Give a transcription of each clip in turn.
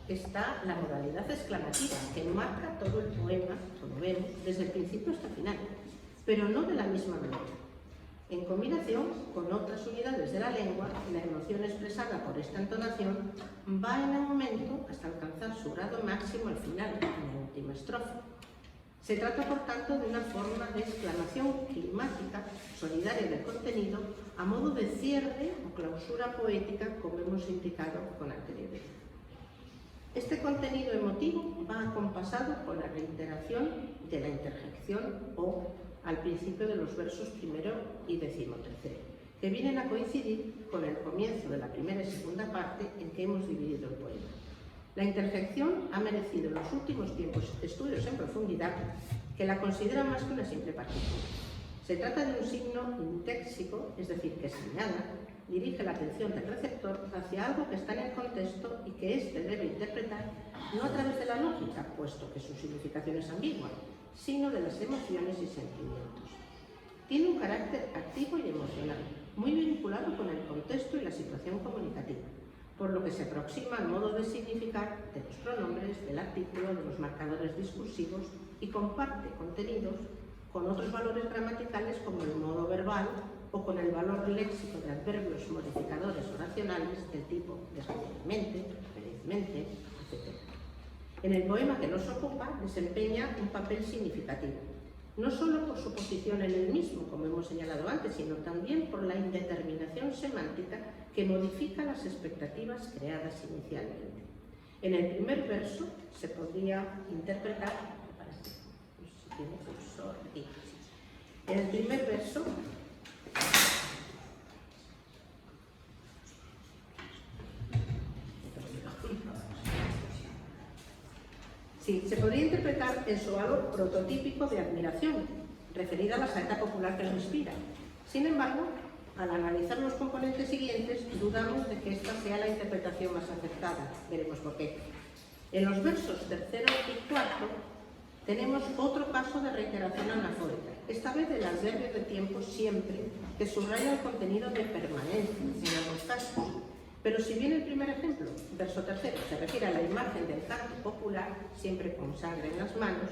está la modalidad exclamativa, que marca todo el poema, como vemos, desde el principio hasta el final, pero no de la misma manera. En combinación con otras unidades de la lengua, la emoción expresada por esta entonación va en aumento hasta alcanzar su grado máximo al final, en la última estrofa. Se trata, por tanto, de una forma de exclamación climática, solidaria del contenido, a modo de cierre o clausura poética, como hemos indicado con anterioridad. Este contenido emotivo va acompasado por la reiteración de la interjección o al principio de los versos primero y decimotercero, que vienen a coincidir con el comienzo de la primera y segunda parte en que hemos dividido el poema. La interjección ha merecido en los últimos tiempos estudios en profundidad que la consideran más que una simple partitura. Se trata de un signo intéxico, es decir, que señala, dirige la atención del receptor hacia algo que está en el contexto y que éste debe interpretar no a través de la lógica, puesto que su significación es ambigua, sino de las emociones y sentimientos. Tiene un carácter activo y emocional, muy vinculado con el contexto y la situación comunicativa, por lo que se aproxima al modo de significar de los pronombres, del artículo, de los marcadores discursivos y comparte contenidos con otros valores gramaticales como el modo verbal o con el valor léxico de adverbios modificadores oracionales del tipo desgraciadamente, felizmente, etc. En el poema que nos ocupa desempeña un papel significativo, no solo por su posición en el mismo, como hemos señalado antes, sino también por la indeterminación semántica que modifica las expectativas creadas inicialmente. En el primer verso se podría interpretar, no sé si tiene cursor aquí. En el primer verso sí, se podría interpretar en su valor prototípico de admiración, referida a la saeta popular que lo inspira. Sin embargo, al analizar los componentes siguientes, dudamos de que esta sea la interpretación más acertada. Veremos por qué. En los versos tercero y cuarto tenemos otro caso de reiteración anafórica, esta vez del adverbio de tiempo siempre, que subraya el contenido de permanencia en ambos casos. Pero si bien el primer ejemplo, verso tercero, se refiere a la imagen del canto popular, siempre con sangre en las manos,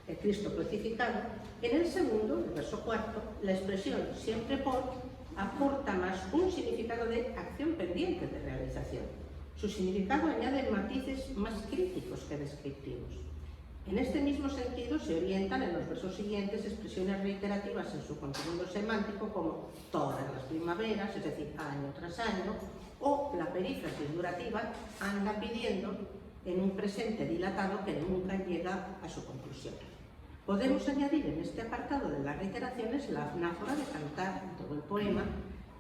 el Cristo crucificado, en el segundo, el verso cuarto, la expresión siempre por aporta más un significado de acción pendiente de realización. Su significado añade matices más críticos que descriptivos. En este mismo sentido se orientan en los versos siguientes expresiones reiterativas en su contenido semántico como todas las primaveras, es decir, año tras año, o la perífrasis durativa anda pidiendo en un presente dilatado que nunca llega a su conclusión. Podemos añadir en este apartado de las reiteraciones la anáfora de cantar en todo el poema,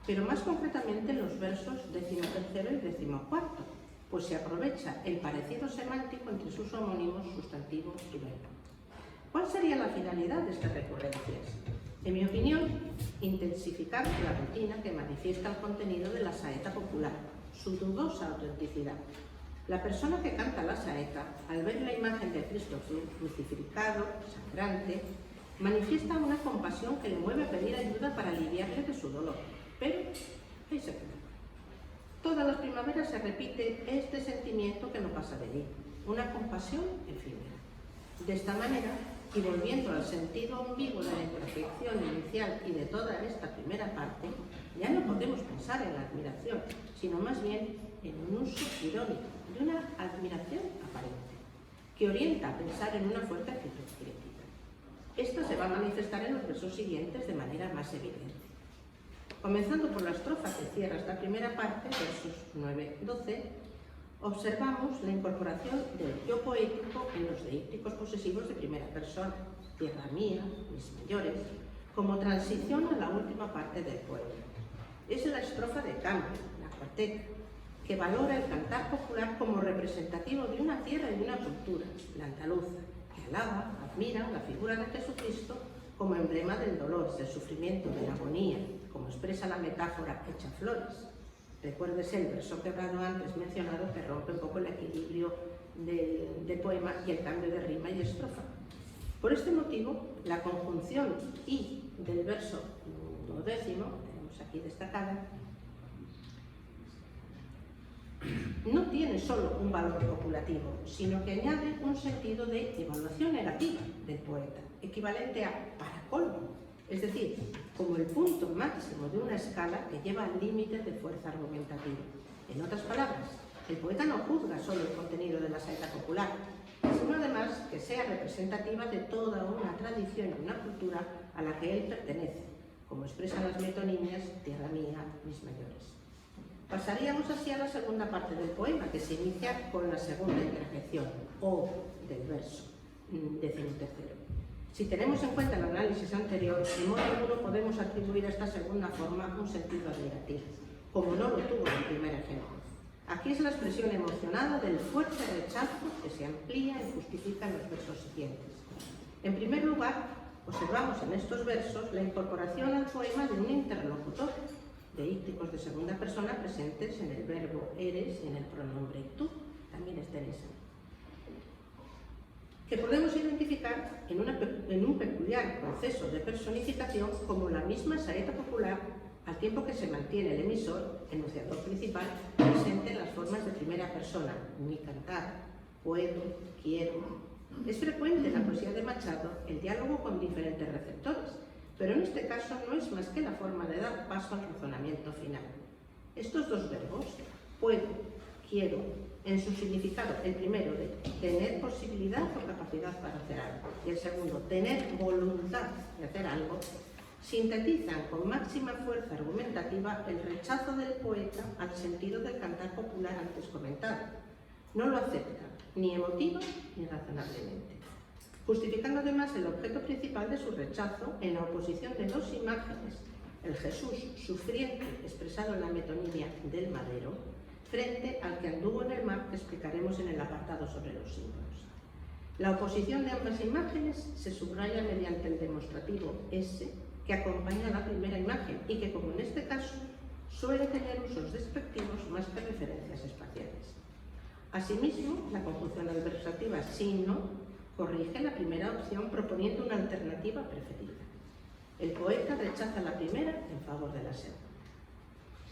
pero más concretamente en los versos 13º y 14º, pues se aprovecha el parecido semántico entre sus homónimos sustantivo y verbo. ¿Cuál sería la finalidad de estas recurrencias? En mi opinión, intensificar la rutina que manifiesta el contenido de la saeta popular, su dudosa autenticidad. La persona que canta la saeta, al ver la imagen de Cristo crucificado, sangrante, manifiesta una compasión que le mueve a pedir ayuda para aliviarle de su dolor. Pero ahí se queda. Todas las primaveras se repite este sentimiento que no pasa de mí, una compasión efímera. De esta manera, y volviendo al sentido ambiguo de la interjección inicial y de toda esta primera parte, ya no podemos pensar en la admiración, sino más bien en un uso irónico de una admiración aparente, que orienta a pensar en una fuerte actitud crítica. Esto se va a manifestar en los versos siguientes de manera más evidente. Comenzando por la estrofa que cierra esta primera parte, versos 9-12, observamos la incorporación del yo poético en los deícticos posesivos de primera persona, tierra mía, mis mayores, como transición a la última parte del poema. Es la estrofa de cambio, la cuarteta, que valora el cantar popular como representativo de una tierra y de una cultura, la andaluza, que alaba, admira la figura de Jesucristo como emblema del dolor, del sufrimiento, de la agonía, como expresa la metáfora hecha flores. Recuérdese el verso quebrado antes mencionado que rompe un poco el equilibrio del poema y el cambio de rima y estrofa. Por este motivo, la conjunción y del verso 12, tenemos aquí destacada, no tiene solo un valor copulativo, sino que añade un sentido de evaluación negativa del poeta, equivalente a para colmo, es decir, como el punto máximo de una escala que lleva al límite de fuerza argumentativa. En otras palabras, el poeta no juzga solo el contenido de la saeta popular, sino además que sea representativa de toda una tradición y una cultura a la que él pertenece, como expresan las metonimias Tierra mía, mis mayores. Pasaríamos así a la segunda parte del poema, que se inicia con la segunda interjección, o del verso 13. Si tenemos en cuenta el análisis anterior, de modo alguno podemos atribuir a esta segunda forma un sentido admirativo, como no lo tuvo en el primer ejemplo. Aquí es la expresión emocionada del fuerte rechazo que se amplía y justifica en los versos siguientes. En primer lugar, observamos en estos versos la incorporación al poema de un interlocutor, deícticos de segunda persona presentes en el verbo eres y en el pronombre tú, también está en ese, que podemos identificar en un peculiar proceso de personificación como la misma saeta popular, al tiempo que se mantiene el emisor, enunciador principal, presente en las formas de primera persona, mi cantar, puedo, quiero. Es frecuente en la poesía de Machado el diálogo con diferentes receptores, pero en este caso no es más que la forma de dar paso al razonamiento final. Estos dos verbos, puedo, quiero, en su significado, el primero de tener posibilidad o capacidad para hacer algo, y el segundo, tener voluntad de hacer algo, sintetizan con máxima fuerza argumentativa el rechazo del poeta al sentido del cantar popular antes comentado. No lo acepta, ni emotiva ni razonablemente, justificando además el objeto principal de su rechazo en la oposición de dos imágenes, el Jesús sufriente expresado en la metonimia del madero, frente al que anduvo en el mar que explicaremos en el apartado sobre los símbolos. La oposición de ambas imágenes se subraya mediante el demostrativo S, que acompaña a la primera imagen y que, como en este caso, suele tener usos despectivos más que referencias espaciales. Asimismo, la conjunción adversativa sino corrige la primera opción proponiendo una alternativa preferida. El poeta rechaza la primera en favor de la segunda.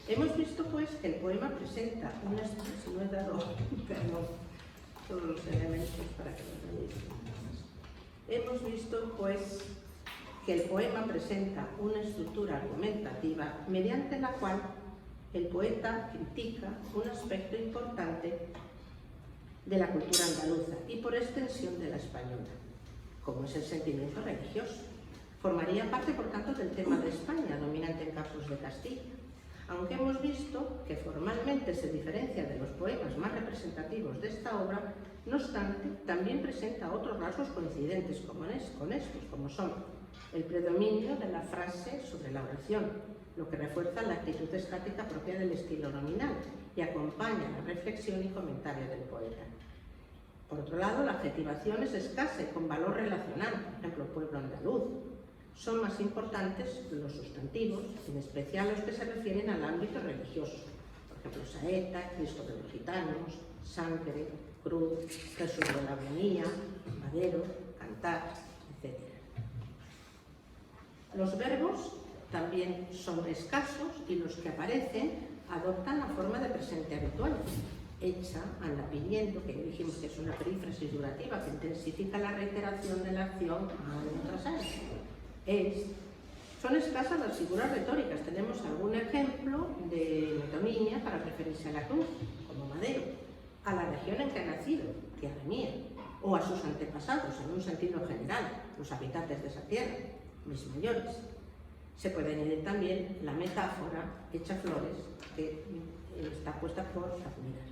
Hemos visto, pues, que el poema presenta una estructura, no he dado todos los elementos para que lo veáis. Hemos visto, pues, que el poema presenta una estructura argumentativa mediante la cual el poeta critica un aspecto importante de la cultura andaluza y por extensión de la española, como es el sentimiento religioso. Formaría parte, por tanto, del tema de España, dominante en campos de Castilla, aunque hemos visto que formalmente se diferencia de los poemas más representativos de esta obra, no obstante, también presenta otros rasgos coincidentes con estos, como son el predominio de la frase sobre la oración, lo que refuerza la actitud estática propia del estilo nominal y acompaña la reflexión y comentario del poeta. Por otro lado, la adjetivación es escasa y con valor relacional, por ejemplo, pueblo andaluz. Son más importantes los sustantivos, en especial los que se refieren al ámbito religioso, por ejemplo, saeta, Cristo de los gitanos, sangre, cruz, Jesús de la agonía, madero, cantar, etc. Los verbos también son escasos y los que aparecen adoptan la forma de presente habitual, hecha, anda pidiendo, que dijimos que es una perífrasis durativa que intensifica la reiteración de la acción año tras año. Son escasas las figuras retóricas. Tenemos algún ejemplo de metonimia para referirse a la cruz, como madero, a la región en que ha nacido, tierra mía, o a sus antepasados en un sentido general, los habitantes de esa tierra, mis mayores. Se puede añadir también la metáfora hecha flores, que está puesta por admirar.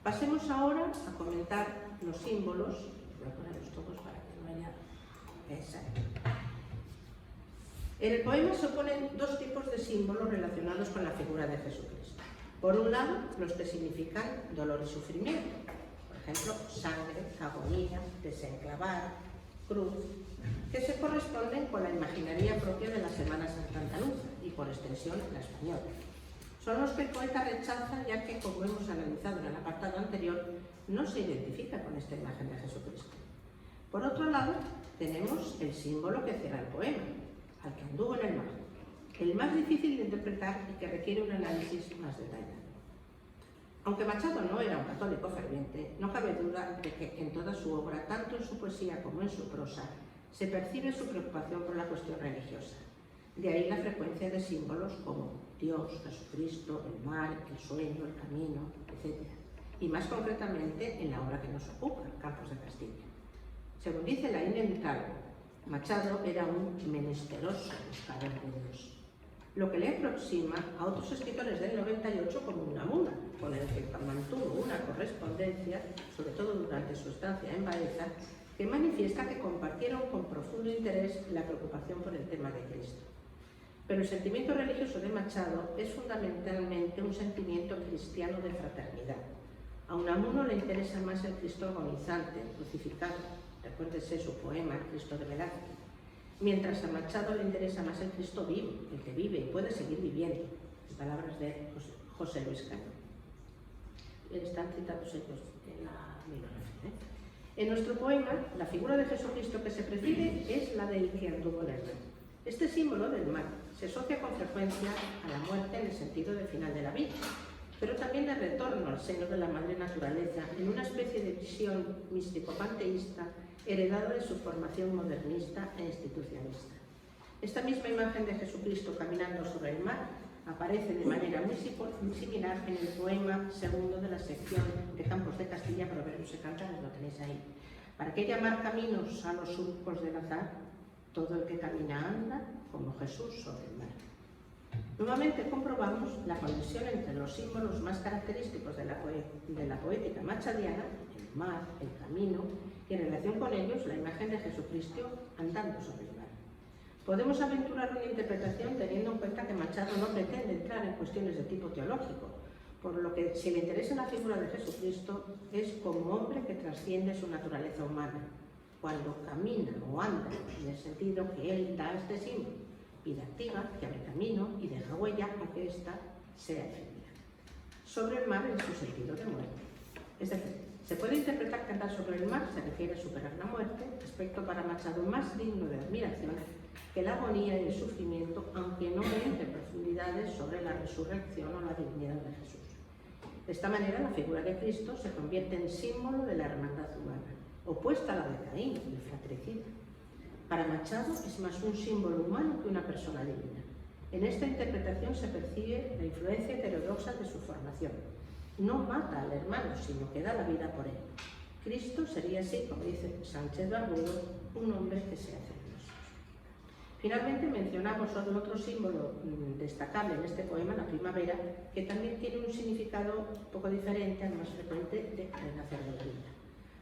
Pasemos ahora a comentar los símbolos. Voy a ponerlos todos para que no haya... Exacto. En el poema se oponen dos tipos de símbolos relacionados con la figura de Jesucristo. Por un lado, los que significan dolor y sufrimiento, por ejemplo, sangre, agonía, desenclavar, cruz, que se corresponden con la imaginaría propia de la Semana Santa andaluza y, por extensión, la española. Son los que el poeta rechaza, ya que, como hemos analizado en el apartado anterior, no se identifica con esta imagen de Jesucristo. Por otro lado, tenemos el símbolo que cierra el poema, al que anduvo en el mar, el más difícil de interpretar y que requiere un análisis más detallado. Aunque Machado no era un católico ferviente, no cabe duda de que en toda su obra, tanto en su poesía como en su prosa, se percibe su preocupación por la cuestión religiosa. De ahí la frecuencia de símbolos como Dios, Jesucristo, el mar, el sueño, el camino, etc. Y más concretamente en la obra que nos ocupa, Campos de Castilla. Según dice Laín en Hidalgo, Machado era un menesteroso buscador de Dios, lo que le aproxima a otros escritores del 98 como Unamuno, con el que mantuvo una correspondencia, sobre todo durante su estancia en Baeza, que manifiesta que compartieron con profundo interés la preocupación por el tema de Cristo. Pero el sentimiento religioso de Machado es fundamentalmente un sentimiento cristiano de fraternidad. A Unamuno le interesa más el Cristo agonizante, crucificado, recuérdese su poema El Cristo de Velázquez, mientras a Machado le interesa más el Cristo vivo, el que vive y puede seguir viviendo, en palabras de José Luis Cano. Están citados ellos en la bibliografía. En nuestro poema, la figura de Jesucristo que se percibe es la del que anduvo en el mar. Este símbolo del mar se asocia con frecuencia a la muerte en el sentido de final de la vida, pero también de retorno al seno de la madre naturaleza en una especie de visión místico-panteísta heredada de su formación modernista e institucionalista. Esta misma imagen de Jesucristo caminando sobre el mar aparece de manera muy similar en el poema segundo de la sección de Campos de Castilla, Proverbios y Cantares, lo tenéis ahí. ¿Para qué llamar caminos a los surcos del azar? Todo el que camina anda como Jesús sobre el mar. Nuevamente comprobamos la conexión entre los símbolos más característicos de la poética machadiana, el mar, el camino, y en relación con ellos la imagen de Jesucristo andando sobre el mar. Podemos aventurar una interpretación teniendo en cuenta que Machado no pretende entrar en cuestiones de tipo teológico, por lo que si le interesa la figura de Jesucristo es como hombre que trasciende su naturaleza humana, cuando camina o anda, en el sentido que él da este símbolo, vida activa, que abre camino y deja huella, aunque ésta sea efímera. Sobre el mar en su sentido de muerte. Es decir, se puede interpretar que andar sobre el mar se refiere a superar la muerte, aspecto para Machado más digno de admiración que la agonía y el sufrimiento, aunque no entre en profundidades sobre la resurrección o la divinidad de Jesús. De esta manera, la figura de Cristo se convierte en símbolo de la hermandad humana, opuesta a la de Caín, el fratricida. Para Machado es más un símbolo humano que una persona divina. En esta interpretación se percibe la influencia heterodoxa de su formación. No mata al hermano, sino que da la vida por él. Cristo sería así, como dice Sánchez Barbudo, un hombre que se hace Dios. Finalmente mencionamos otro símbolo destacable en este poema, la primavera, que también tiene un significado un poco diferente al más frecuente de renacer de la vida.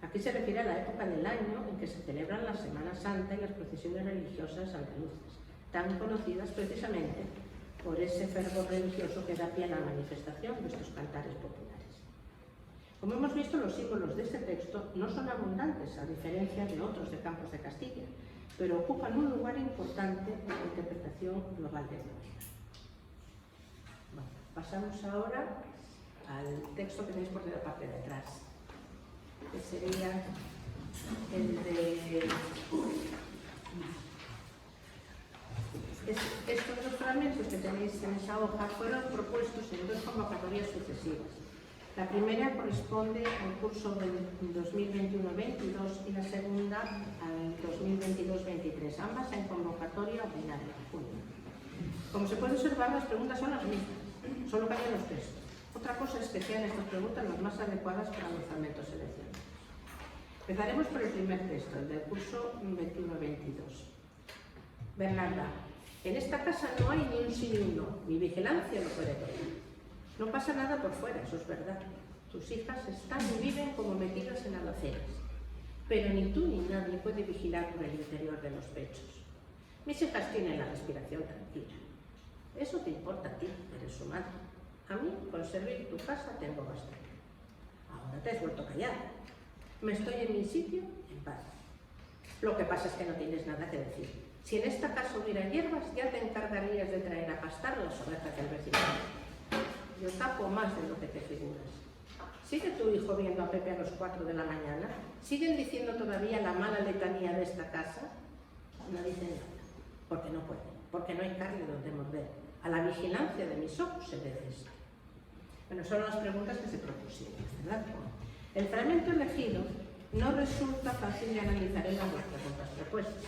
Aquí se refiere a la época del año en que se celebran la Semana Santa y las procesiones religiosas andaluzas, tan conocidas precisamente por ese fervor religioso que da pie a la manifestación de estos cantares populares. Como hemos visto, los símbolos de este texto no son abundantes, a diferencia de otros de Campos de Castilla, pero ocupan un lugar importante en la interpretación global de Dios. Bueno, pasamos ahora al texto que tenéis por la parte de atrás, que sería el de... Estos dos fragmentos que tenéis en esa hoja fueron propuestos en dos convocatorias sucesivas. La primera corresponde al curso del 2021-22 y la segunda al 2022-23, ambas en convocatoria ordinaria, junio. Como se puede observar, las preguntas son las mismas, solo cambian los textos. Otra cosa es que sean estas preguntas las más adecuadas para los fragmentos seleccionados. Empezaremos por el primer texto, el del curso 21-22. Bernarda, en esta casa no hay ni un sí ni un no, mi vigilancia lo puede todo. No pasa nada por fuera, eso es verdad. Tus hijas están y viven como metidas en alaceras, pero ni tú ni nadie puede vigilar por el interior de los pechos. Mis hijas tienen la respiración tranquila. Eso te importa a ti, eres su madre. A mí, con servir tu casa tengo bastante. Ahora te has vuelto a callar. Me estoy en mi sitio, en paz. Lo que pasa es que no tienes nada que decir. Si en esta casa hubiera hierbas, ya te encargarías de traer a pastar las ovejas del vecino. Yo tapo más de lo que te figuras. ¿Sigue tu hijo viendo a Pepe a las 4 de la mañana? ¿Siguen diciendo todavía la mala letanía de esta casa? No dicen nada, porque no pueden, porque no hay carne donde morder. A la vigilancia de mis ojos se debe esto. Bueno, son las preguntas que se propusieron, ¿verdad? El fragmento elegido no resulta fácil de analizar en las dos preguntas propuestas.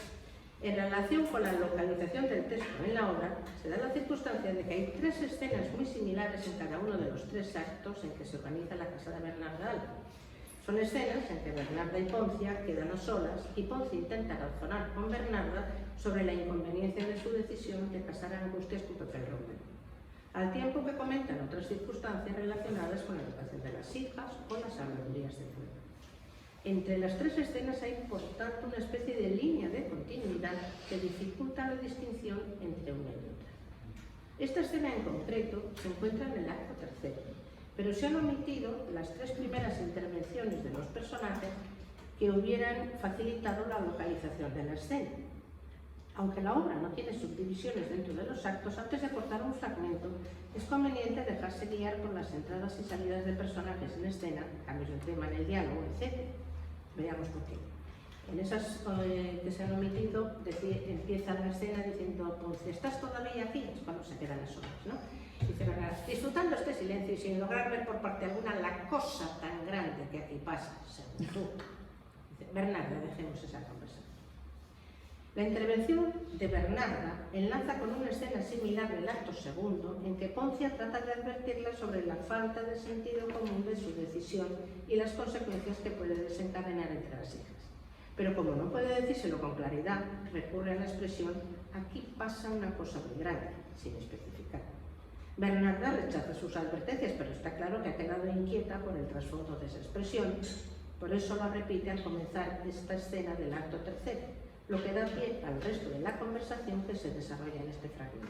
En relación con la localización del texto en la obra, se da la circunstancia de que hay 3 escenas muy similares en cada uno de los 3 actos en que se organiza la casa de Bernarda Alba. Son escenas en que Bernarda y Poncia quedan a solas y Poncia intenta razonar con Bernarda sobre la inconveniencia de su decisión de casar a Angustias con Pepe el Romero, al tiempo que comentan otras circunstancias relacionadas con la educación de las hijas o las habladurías del pueblo. Entre las 3 escenas hay, por tanto, una especie de línea de continuidad que dificulta la distinción entre una y otra. Esta escena en concreto se encuentra en el acto tercero, pero se han omitido las 3 primeras intervenciones de los personajes que hubieran facilitado la localización de la escena. Aunque la obra no tiene subdivisiones dentro de los actos, antes de cortar un fragmento, es conveniente dejarse guiar por las entradas y salidas de personajes en escena, cambios de tema en el diálogo, etc. Veamos por qué. En esas que se han omitido, empieza la escena diciendo, Poncia, ¿estás todavía aquí? Es cuando se quedan las horas, ¿no? Dice Bernarda, disfrutando este silencio y sin lograr ver por parte alguna la cosa tan grande que aquí pasa, según tú. Dice, Bernarda, dejemos esa conversación. La intervención de Bernarda enlaza con una escena similar del acto segundo, en que Poncia trata de advertirla sobre la falta de sentido común de su decisión y las consecuencias que puede desencadenar entre las hijas. Pero como no puede decírselo con claridad, recurre a la expresión «aquí pasa una cosa muy grande», sin especificar. Bernarda rechaza sus advertencias, pero está claro que ha quedado inquieta por el trasfondo de esa expresión, por eso la repite al comenzar esta escena del acto tercero, lo que da pie al resto de la conversación que se desarrolla en este fragmento.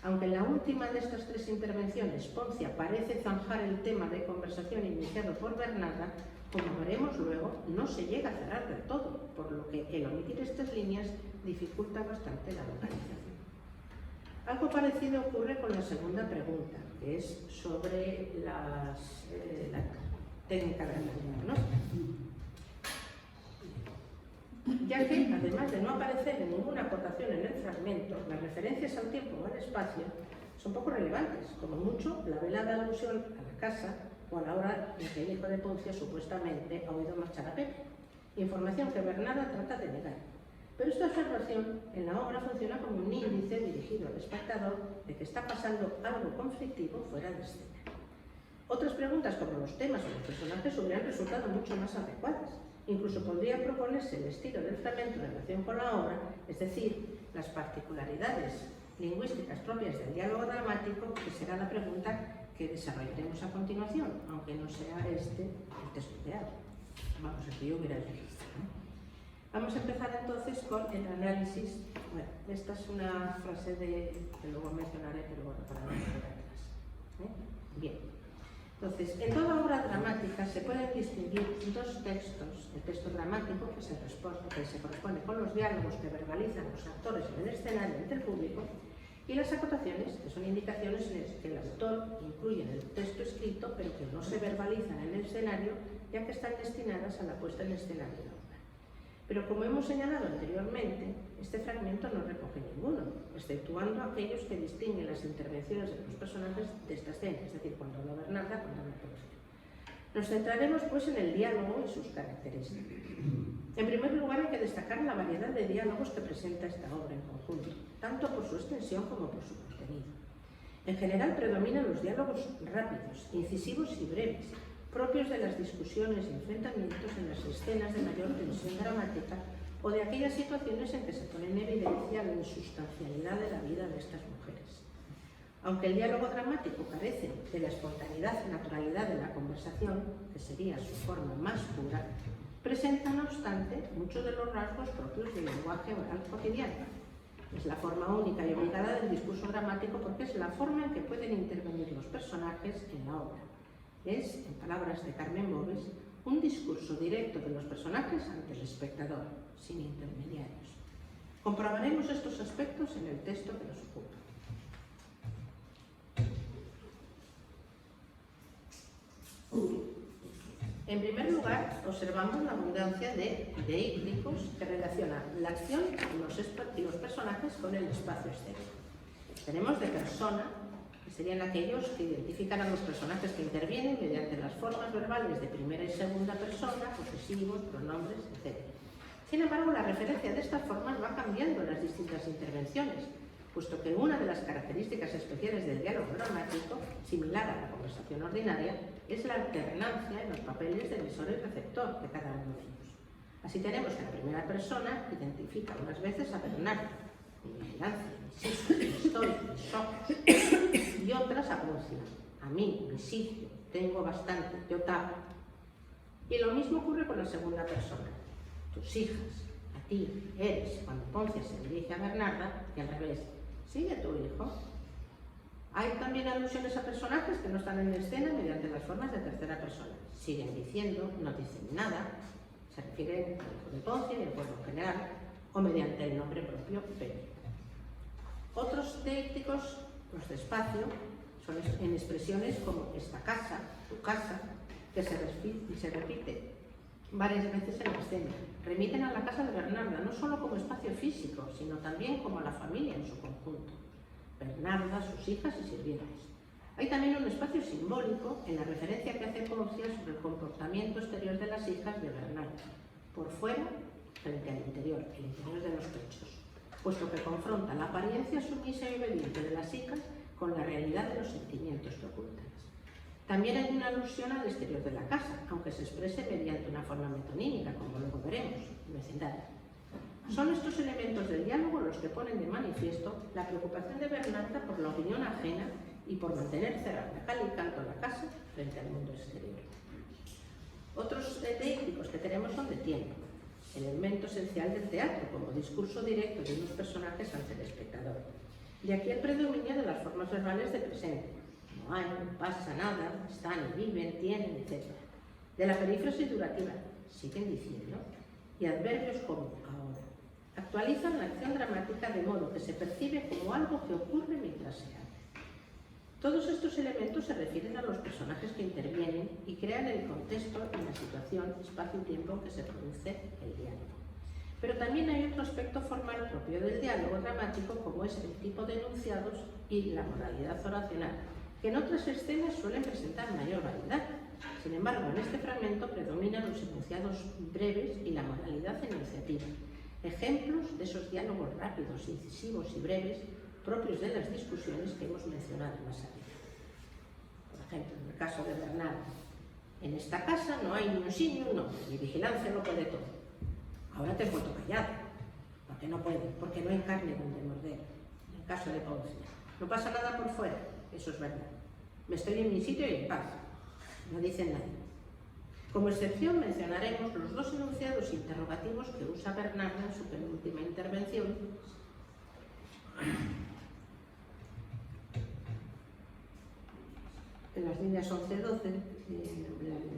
Aunque en la última de estas 3 intervenciones Poncia parece zanjar el tema de conversación iniciado por Bernarda, como veremos luego, no se llega a cerrar del todo, por lo que el omitir estas líneas dificulta bastante la localización. Algo parecido ocurre con la segunda pregunta, que es sobre la técnica de la diagnóstica. Ya que, además de no aparecer en ninguna acotación en el fragmento, las referencias al tiempo o al espacio son poco relevantes, como mucho la velada alusión a la casa o a la hora en que el hijo de Poncia supuestamente ha oído marchar a Pepe, información que Bernarda trata de negar. Pero esta observación en la obra funciona como un índice dirigido al espectador de que está pasando algo conflictivo fuera de escena. Otras preguntas, como los temas o los personajes, hubieran resultado mucho más adecuadas. Incluso podría proponerse el estilo del fragmento en relación con la obra, es decir, las particularidades lingüísticas propias del diálogo dramático, que será la pregunta que desarrollaremos a continuación, aunque no sea este el texto ideal. Vamos, el que yo hubiera elegido, ¿no? Vamos a empezar entonces con el análisis. Bueno, esta es una frase que luego mencionaré, pero bueno, para no ir atrás. Bien. Entonces, en toda obra dramática se pueden distinguir 2 textos: el texto dramático, que se corresponde con los diálogos que verbalizan los actores en el escenario ante el público, y las acotaciones, que son indicaciones en las que el autor incluye en el texto escrito, pero que no se verbalizan en el escenario, ya que están destinadas a la puesta en escena de la obra. Pero como hemos señalado anteriormente, este fragmento no recoge ninguno, exceptuando aquellos que distinguen las intervenciones de los personajes de esta escena, es decir, cuando habla Bernarda, cuando habla Poncia. Nos centraremos pues en el diálogo y sus características. En primer lugar, hay que destacar la variedad de diálogos que presenta esta obra en conjunto, tanto por su extensión como por su contenido. En general predominan los diálogos rápidos, incisivos y breves, propios de las discusiones y enfrentamientos en las escenas de mayor tensión dramática o de aquellas situaciones en que se pone en evidencia la insustancialidad de la vida de estas mujeres. Aunque el diálogo dramático carece de la espontaneidad y naturalidad de la conversación, que sería su forma más pura, presenta, no obstante, muchos de los rasgos propios del lenguaje oral cotidiano. Es la forma única y obligada del discurso dramático porque es la forma en que pueden intervenir los personajes en la obra. Es, en palabras de Carmen Boves, un discurso directo de los personajes ante el espectador, sin intermediarios. Comprobaremos estos aspectos en el texto que nos ocupa. En primer lugar, observamos la abundancia de deícticos que relacionan la acción y los personajes con el espacio escénico. Tenemos de persona, que serían aquellos que identifican a los personajes que intervienen mediante las formas verbales de primera y segunda persona, posesivos, pronombres, etc. Sin embargo, la referencia de estas formas va cambiando en las distintas intervenciones, puesto que una de las características especiales del diálogo dramático, similar a la conversación ordinaria, es la alternancia en los papeles de emisor y receptor de cada uno de ellos. Así tenemos que la primera persona identifica unas veces a Bernardo, mi vigilancia, mis hijos, mi historia, mis ojos, y otras a Poncia, a mí, mi sitio, tengo bastante, yo tapo. Y lo mismo ocurre con la segunda persona, tus hijas, a ti, eres, cuando Poncia se dirige a Bernarda, y al revés, sigue tu hijo. Hay también alusiones a personajes que no están en escena mediante las formas de tercera persona. Siguen diciendo, no dicen nada, se refieren al hijo de Poncia y al pueblo en general, o mediante el nombre propio Pedro. Otros deícticos, los de espacio, son en expresiones como esta casa, tu casa, que se repite varias veces en la escena. Remiten a la casa de Bernarda, no solo como espacio físico, sino también como a la familia en su conjunto. Bernarda, sus hijas y sirvientes. Hay también un espacio simbólico en la referencia que hace Poncia sobre el comportamiento exterior de las hijas de Bernarda, por fuera frente al interior, el interior de los pechos, puesto que confronta la apariencia sumisa y obediente de las hijas con la realidad de los sentimientos que ocultan. También hay una alusión al exterior de la casa, aunque se exprese mediante una forma metonímica, como luego veremos, el vecindario. Son estos elementos del diálogo los que ponen de manifiesto la preocupación de Bernarda por la opinión ajena y por mantener cerrada cal y canto la casa frente al mundo exterior. Otros deícticos que tenemos son de tiempo, el elemento esencial del teatro, como discurso directo de unos personajes ante el espectador. Y aquí el predominio de las formas verbales de presente. No hay, no pasa nada, están y viven, tienen, etc. De la perífrasis durativa, siguen diciendo, y adverbios como ahora. Actualizan la acción dramática de modo que se percibe como algo que ocurre mientras se hace. Todos estos elementos se refieren a los personajes que intervienen y crean el contexto y la situación, espacio y tiempo en que se produce el diálogo. Pero también hay otro aspecto formal propio del diálogo dramático, como es el tipo de enunciados y la modalidad oracional, que en otras escenas suelen presentar mayor variedad. Sin embargo, en este fragmento predominan los enunciados breves y la modalidad enunciativa, ejemplos de esos diálogos rápidos, incisivos y breves propios de las discusiones que hemos mencionado más arriba. Por ejemplo, en el caso de Bernardo, en esta casa no hay ni un sí ni un no, mi vigilancia lo puede todo. Ahora te he vuelto callado, porque no puede, porque no hay carne donde morder. En el caso de Poncia, no pasa nada por fuera, eso es verdad. Me estoy en mi sitio y en paz, no dicen nada. Como excepción mencionaremos los dos enunciados interrogativos que usa Bernarda en su penúltima intervención. En las líneas 11-12,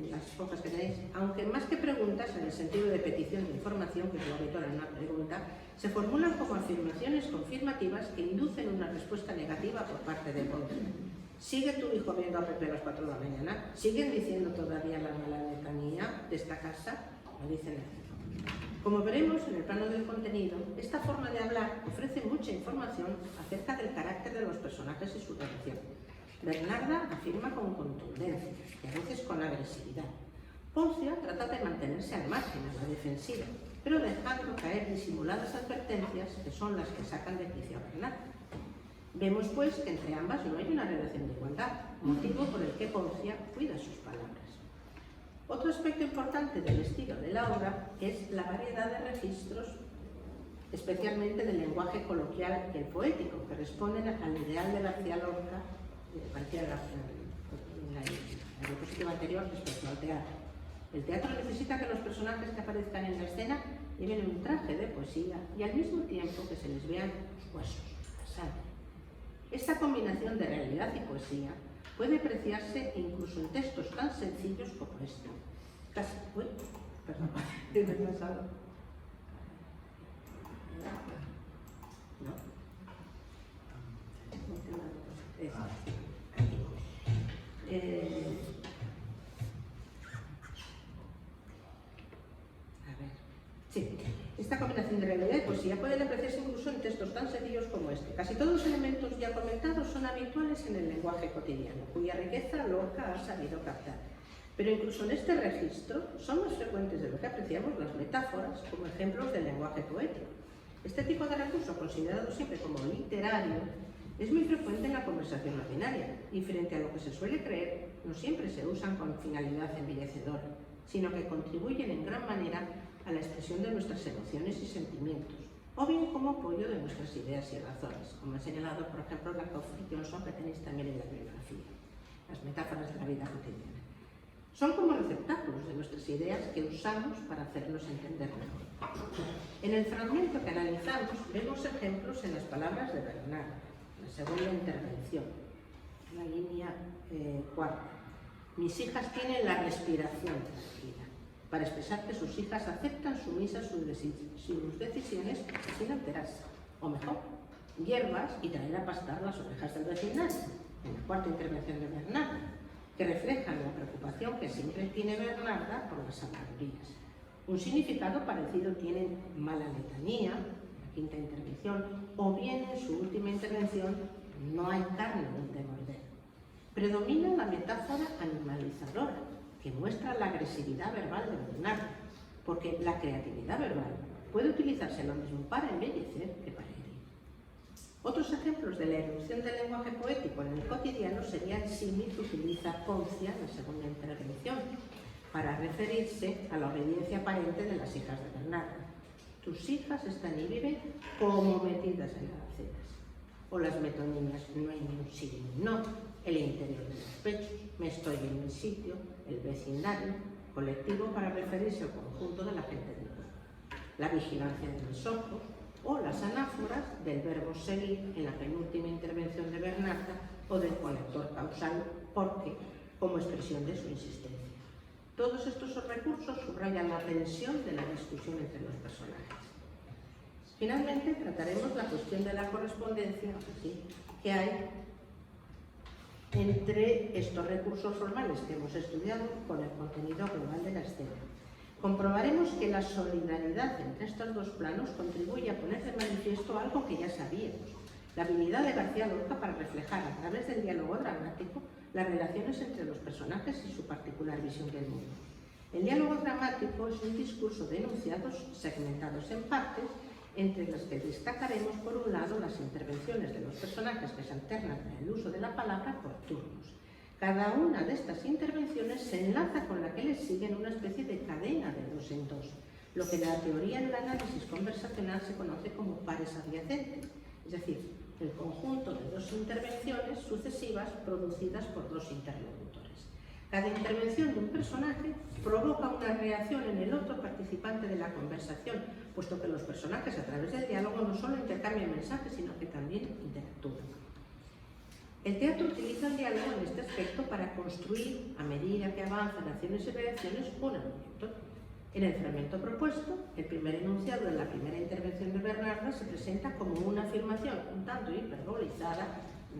las pocas que tenéis, aunque más que preguntas, en el sentido de petición de información, que es lo habitual en una pregunta, se formulan como afirmaciones confirmativas que inducen una respuesta negativa por parte de Poncia. ¿Sigue tu hijo viendo a Pepe a las 4 de la mañana? ¿Siguen diciendo todavía la mala letanía de esta casa? No dicen nada. Como veremos en el plano del contenido, esta forma de hablar ofrece mucha información acerca del carácter de los personajes y su relación. Bernarda afirma con contundencia y a veces con agresividad. Poncia trata de mantenerse al margen, a la defensiva, pero dejando caer disimuladas advertencias que son las que sacan de quicio a Bernarda. Vemos pues que entre ambas no hay una relación de igualdad, motivo por el que Poncia cuida sus palabras. Otro aspecto importante del estilo de la obra es la variedad de registros, especialmente del lenguaje coloquial y el poético, que responden al ideal de García Lorca, en la diapositiva anterior respecto al teatro. El teatro necesita que los personajes que aparezcan en la escena lleven un traje de poesía y al mismo tiempo que se les vean los huesos, la sangre. Esta combinación de realidad y poesía puede apreciarse incluso en textos tan sencillos como este. Uy, perdón, he pensado. ¿No? A ver. Sí, esta combinación de realidad y poesía pueden apreciarse incluso en textos tan sencillos como este. Casi todos los elementos ya comentados son habituales en el lenguaje cotidiano, cuya riqueza Lorca ha sabido captar. Pero incluso en este registro son más frecuentes de lo que apreciamos las metáforas como ejemplos del lenguaje poético. Este tipo de recurso, considerado siempre como literario, es muy frecuente en la conversación ordinaria y frente a lo que se suele creer, no siempre se usan con finalidad embellecedora, sino que contribuyen en gran manera a la expresión de nuestras emociones y sentimientos, o bien como apoyo de nuestras ideas y razones, como ha señalado, por ejemplo, la Coffey Johnson, que tenéis también en la bibliografía, las metáforas de la vida cotidiana. Son como receptáculos de nuestras ideas que usamos para hacernos entender mejor. En el fragmento que analizamos vemos ejemplos en las palabras de Bernard, la segunda intervención, la línea cuarta. Mis hijas tienen la respiración tranquila, para expresar que sus hijas aceptan sumisas sus decisiones sin alterarse, o mejor, hierbas y traer a pastar las ovejas del vecindario, en la cuarta intervención de Bernarda, que reflejan la preocupación que siempre tiene Bernarda por las habladurías. Un significado parecido tiene mala letanía, la quinta intervención, o bien en su última intervención, no hay carne donde morder. Predomina la metáfora animalizadora, que muestra la agresividad verbal de Bernarda, porque la creatividad verbal puede utilizarse lo mismo para embellecer que para herir. Otros ejemplos de la evolución del lenguaje poético en el cotidiano sería el símil que utiliza Poncia en la segunda intervención, para referirse a la obediencia aparente de las hijas de Bernarda. Tus hijas están y viven como metidas en las aceras. O las metonimias, no hay ni un sí ni un no, el interior de los pechos, me estoy en mi sitio, el vecindario, colectivo para referirse al conjunto de la gente del pueblo. La vigilancia de mis ojos, o las anáforas del verbo seguir en la penúltima intervención de Bernarda, o del conector causal, porque, como expresión de su insistencia. Todos estos recursos subrayan la tensión de la discusión entre los personajes. Finalmente, trataremos la cuestión de la correspondencia que hay entre estos recursos formales que hemos estudiado con el contenido global de la escena. Comprobaremos que la solidaridad entre estos dos planos contribuye a poner de manifiesto algo que ya sabíamos, la habilidad de García Lorca para reflejar a través del diálogo dramático las relaciones entre los personajes y su particular visión del mundo. El diálogo dramático es un discurso de enunciados segmentados en partes, entre las que destacaremos por un lado las intervenciones de los personajes que se alternan en el uso de la palabra por turnos. Cada una de estas intervenciones se enlaza con la que les sigue en una especie de cadena de dos en dos, lo que en la teoría del análisis conversacional se conoce como pares adyacentes, es decir, el conjunto de dos intervenciones sucesivas producidas por dos interlocutores. Cada intervención de un personaje provoca una reacción en el otro participante de la conversación, puesto que los personajes a través del diálogo no solo intercambian mensajes, sino que también interactúan. El teatro utiliza el diálogo en este aspecto para construir, a medida que avanzan acciones y reacciones, un argumento. En el fragmento propuesto, el primer enunciado de la primera intervención de Bernarda se presenta como una afirmación un tanto hiperbolizada,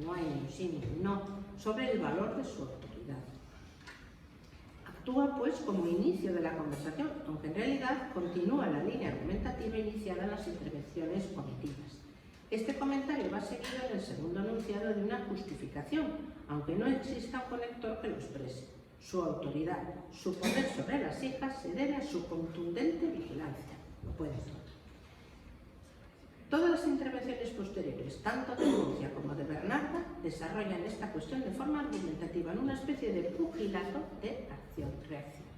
no hay ni un sí ni un no, sobre el valor de su autoridad. Actúa, pues, como inicio de la conversación, aunque en realidad continúa la línea argumentativa iniciada en las intervenciones omitidas. Este comentario va seguido en el segundo enunciado de una justificación, aunque no exista un conector que lo exprese. Su autoridad, su poder sobre las hijas se debe a su contundente vigilancia. Lo puede todo. Todas las intervenciones posteriores, tanto de Poncia como de Bernarda, desarrollan esta cuestión de forma argumentativa en una especie de pugilato de acción-reacción.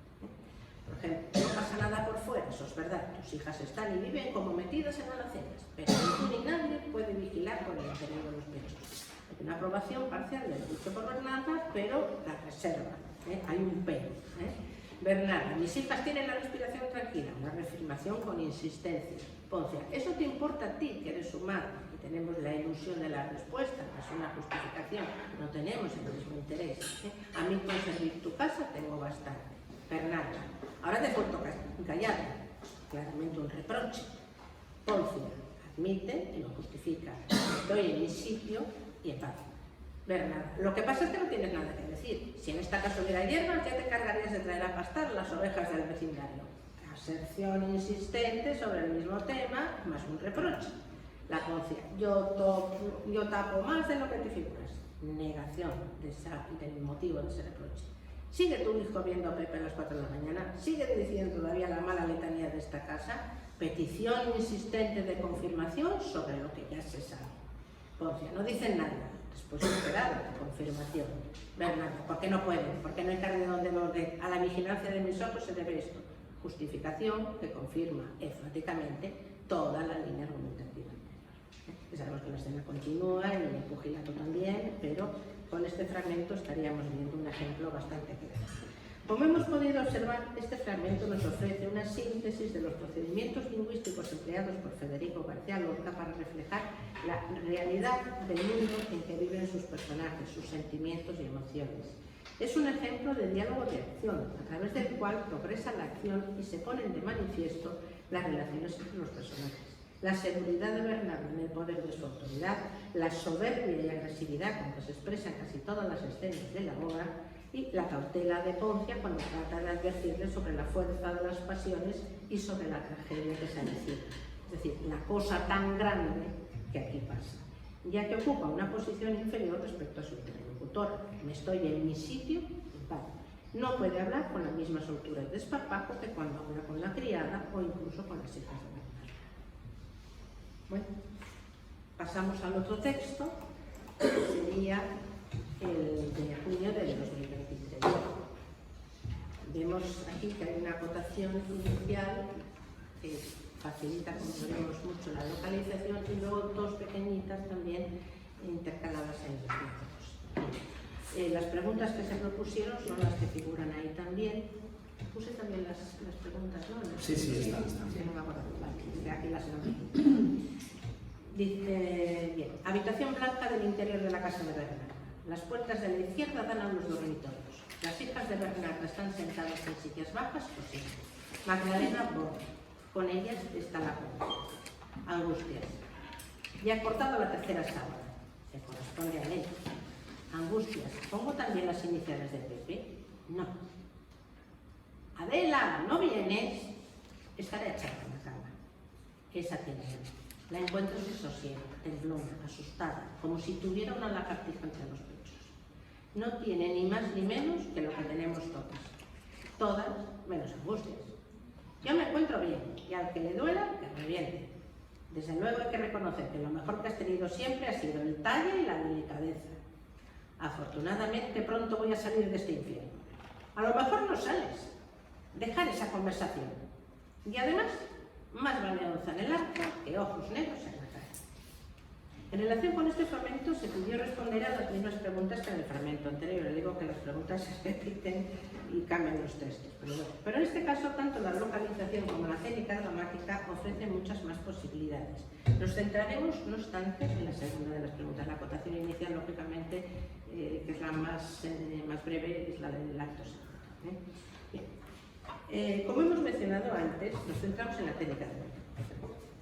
Por ejemplo, no pasa nada por fuera, eso es verdad, tus hijas están y viven como metidas en alacenas, pero ni tú ni nadie puede vigilar con el interior de los pechos. Hay una aprobación parcial del dicho por Bernarda, pero la reserva, hay un pero. Bernarda, mis hijas tienen la respiración tranquila, una reafirmación con insistencia. Poncia, ¿eso te importa a ti, que eres su madre? Y tenemos la ilusión de la respuesta, es una justificación, no tenemos el mismo interés. A mí con servir tu casa tengo bastante. Bernarda, ahora te porto callada, claramente un reproche. Poncia, admite y lo justifica, estoy en mi sitio y en paz. Bernarda, lo que pasa es que no tienes nada que decir. Si en esta casa hubiera hierbas, ya te encargarías de traer a pastar las ovejas del vecindario. aserción insistente sobre el mismo tema, más un reproche. La Poncia, yo tapo más de lo que te figuras. Negación del motivo de ese reproche. Sigue tu hijo viendo a Pepe a las 4 de la mañana, sigue diciendo todavía la mala letanía de esta casa, petición insistente de confirmación sobre lo que ya se sabe. Poncia, no dicen nada, después esperado de confirmación. Bernardo, ¿por qué no pueden? ¿Por qué no hay carne donde nos dé? A la vigilancia de mis ojos se debe esto. Justificación que confirma enfáticamente toda la línea argumentativa. Sabemos que la escena continúa y el pugilato también, pero con este fragmento estaríamos viendo un ejemplo bastante claro. Como hemos podido observar, este fragmento nos ofrece una síntesis de los procedimientos lingüísticos empleados por Federico García Lorca para reflejar la realidad del mundo en que viven sus personajes, sus sentimientos y emociones. Es un ejemplo de diálogo de acción, a través del cual progresa la acción y se ponen de manifiesto las relaciones entre los personajes. La seguridad de Bernardo en el poder de su autoridad, la soberbia y agresividad con que se expresan casi todas las escenas de la obra y la cautela de Poncia cuando trata de advertirle sobre la fuerza de las pasiones y sobre la tragedia que se avecina. Es decir, la cosa tan grande que aquí pasa, ya que ocupa una posición inferior respecto a su interlocutora. Me estoy en mi sitio, en paz. No puede hablar con la misma soltura y desparpajo que cuando habla con la criada o incluso con las hijas de Bernardo. Bueno, pasamos al otro texto, que sería el de junio del 2023. Vemos aquí que hay una acotación inicial que facilita, como veremos, mucho la localización y luego dos pequeñitas también intercaladas en los métodos. Las preguntas que se propusieron son las que figuran ahí también. Puse también las preguntas, ¿no? Sí, están. No me acuerdo. Vale, aquí las anoto. Dice, bien, habitación blanca del interior de la casa de Bernarda. Las puertas de la izquierda dan a los dormitorios. Las hijas de Bernarda están sentadas en sillas bajas o sí. Magdalena Borg. Con ellas está la Poncia. Angustias. Ya he cortado la tercera sábana. Se corresponde a ella. Angustias. ¿Pongo también las iniciales de Pepe? No. Adela, ¿no vienes? Estaré echada en la cama. Esa tiene él. La encuentro desosiega, temblona, asustada, como si tuviera una lagartija entre los pechos. No tiene ni más ni menos que lo que tenemos todas. Todas menos Angustias. Yo me encuentro bien, y al que le duela, que reviente. Desde luego hay que reconocer que lo mejor que has tenido siempre ha sido el talle y la delicadeza. Afortunadamente pronto voy a salir de este infierno. A lo mejor no sales. Dejar esa conversación. Y además, más vale onza en el arca que ojos negros en la cara. En relación con este fragmento se pidió responder a las mismas preguntas que en el fragmento anterior. Le digo que las preguntas se repiten y cambian los textos. Pero en este caso, tanto la localización como la técnica dramática ofrecen muchas más posibilidades. Nos centraremos, no obstante, en la segunda de las preguntas. La acotación inicial, lógicamente, que es la más breve, es la del acto segundo. Bien. Como hemos mencionado antes, nos centramos en la técnica dramática.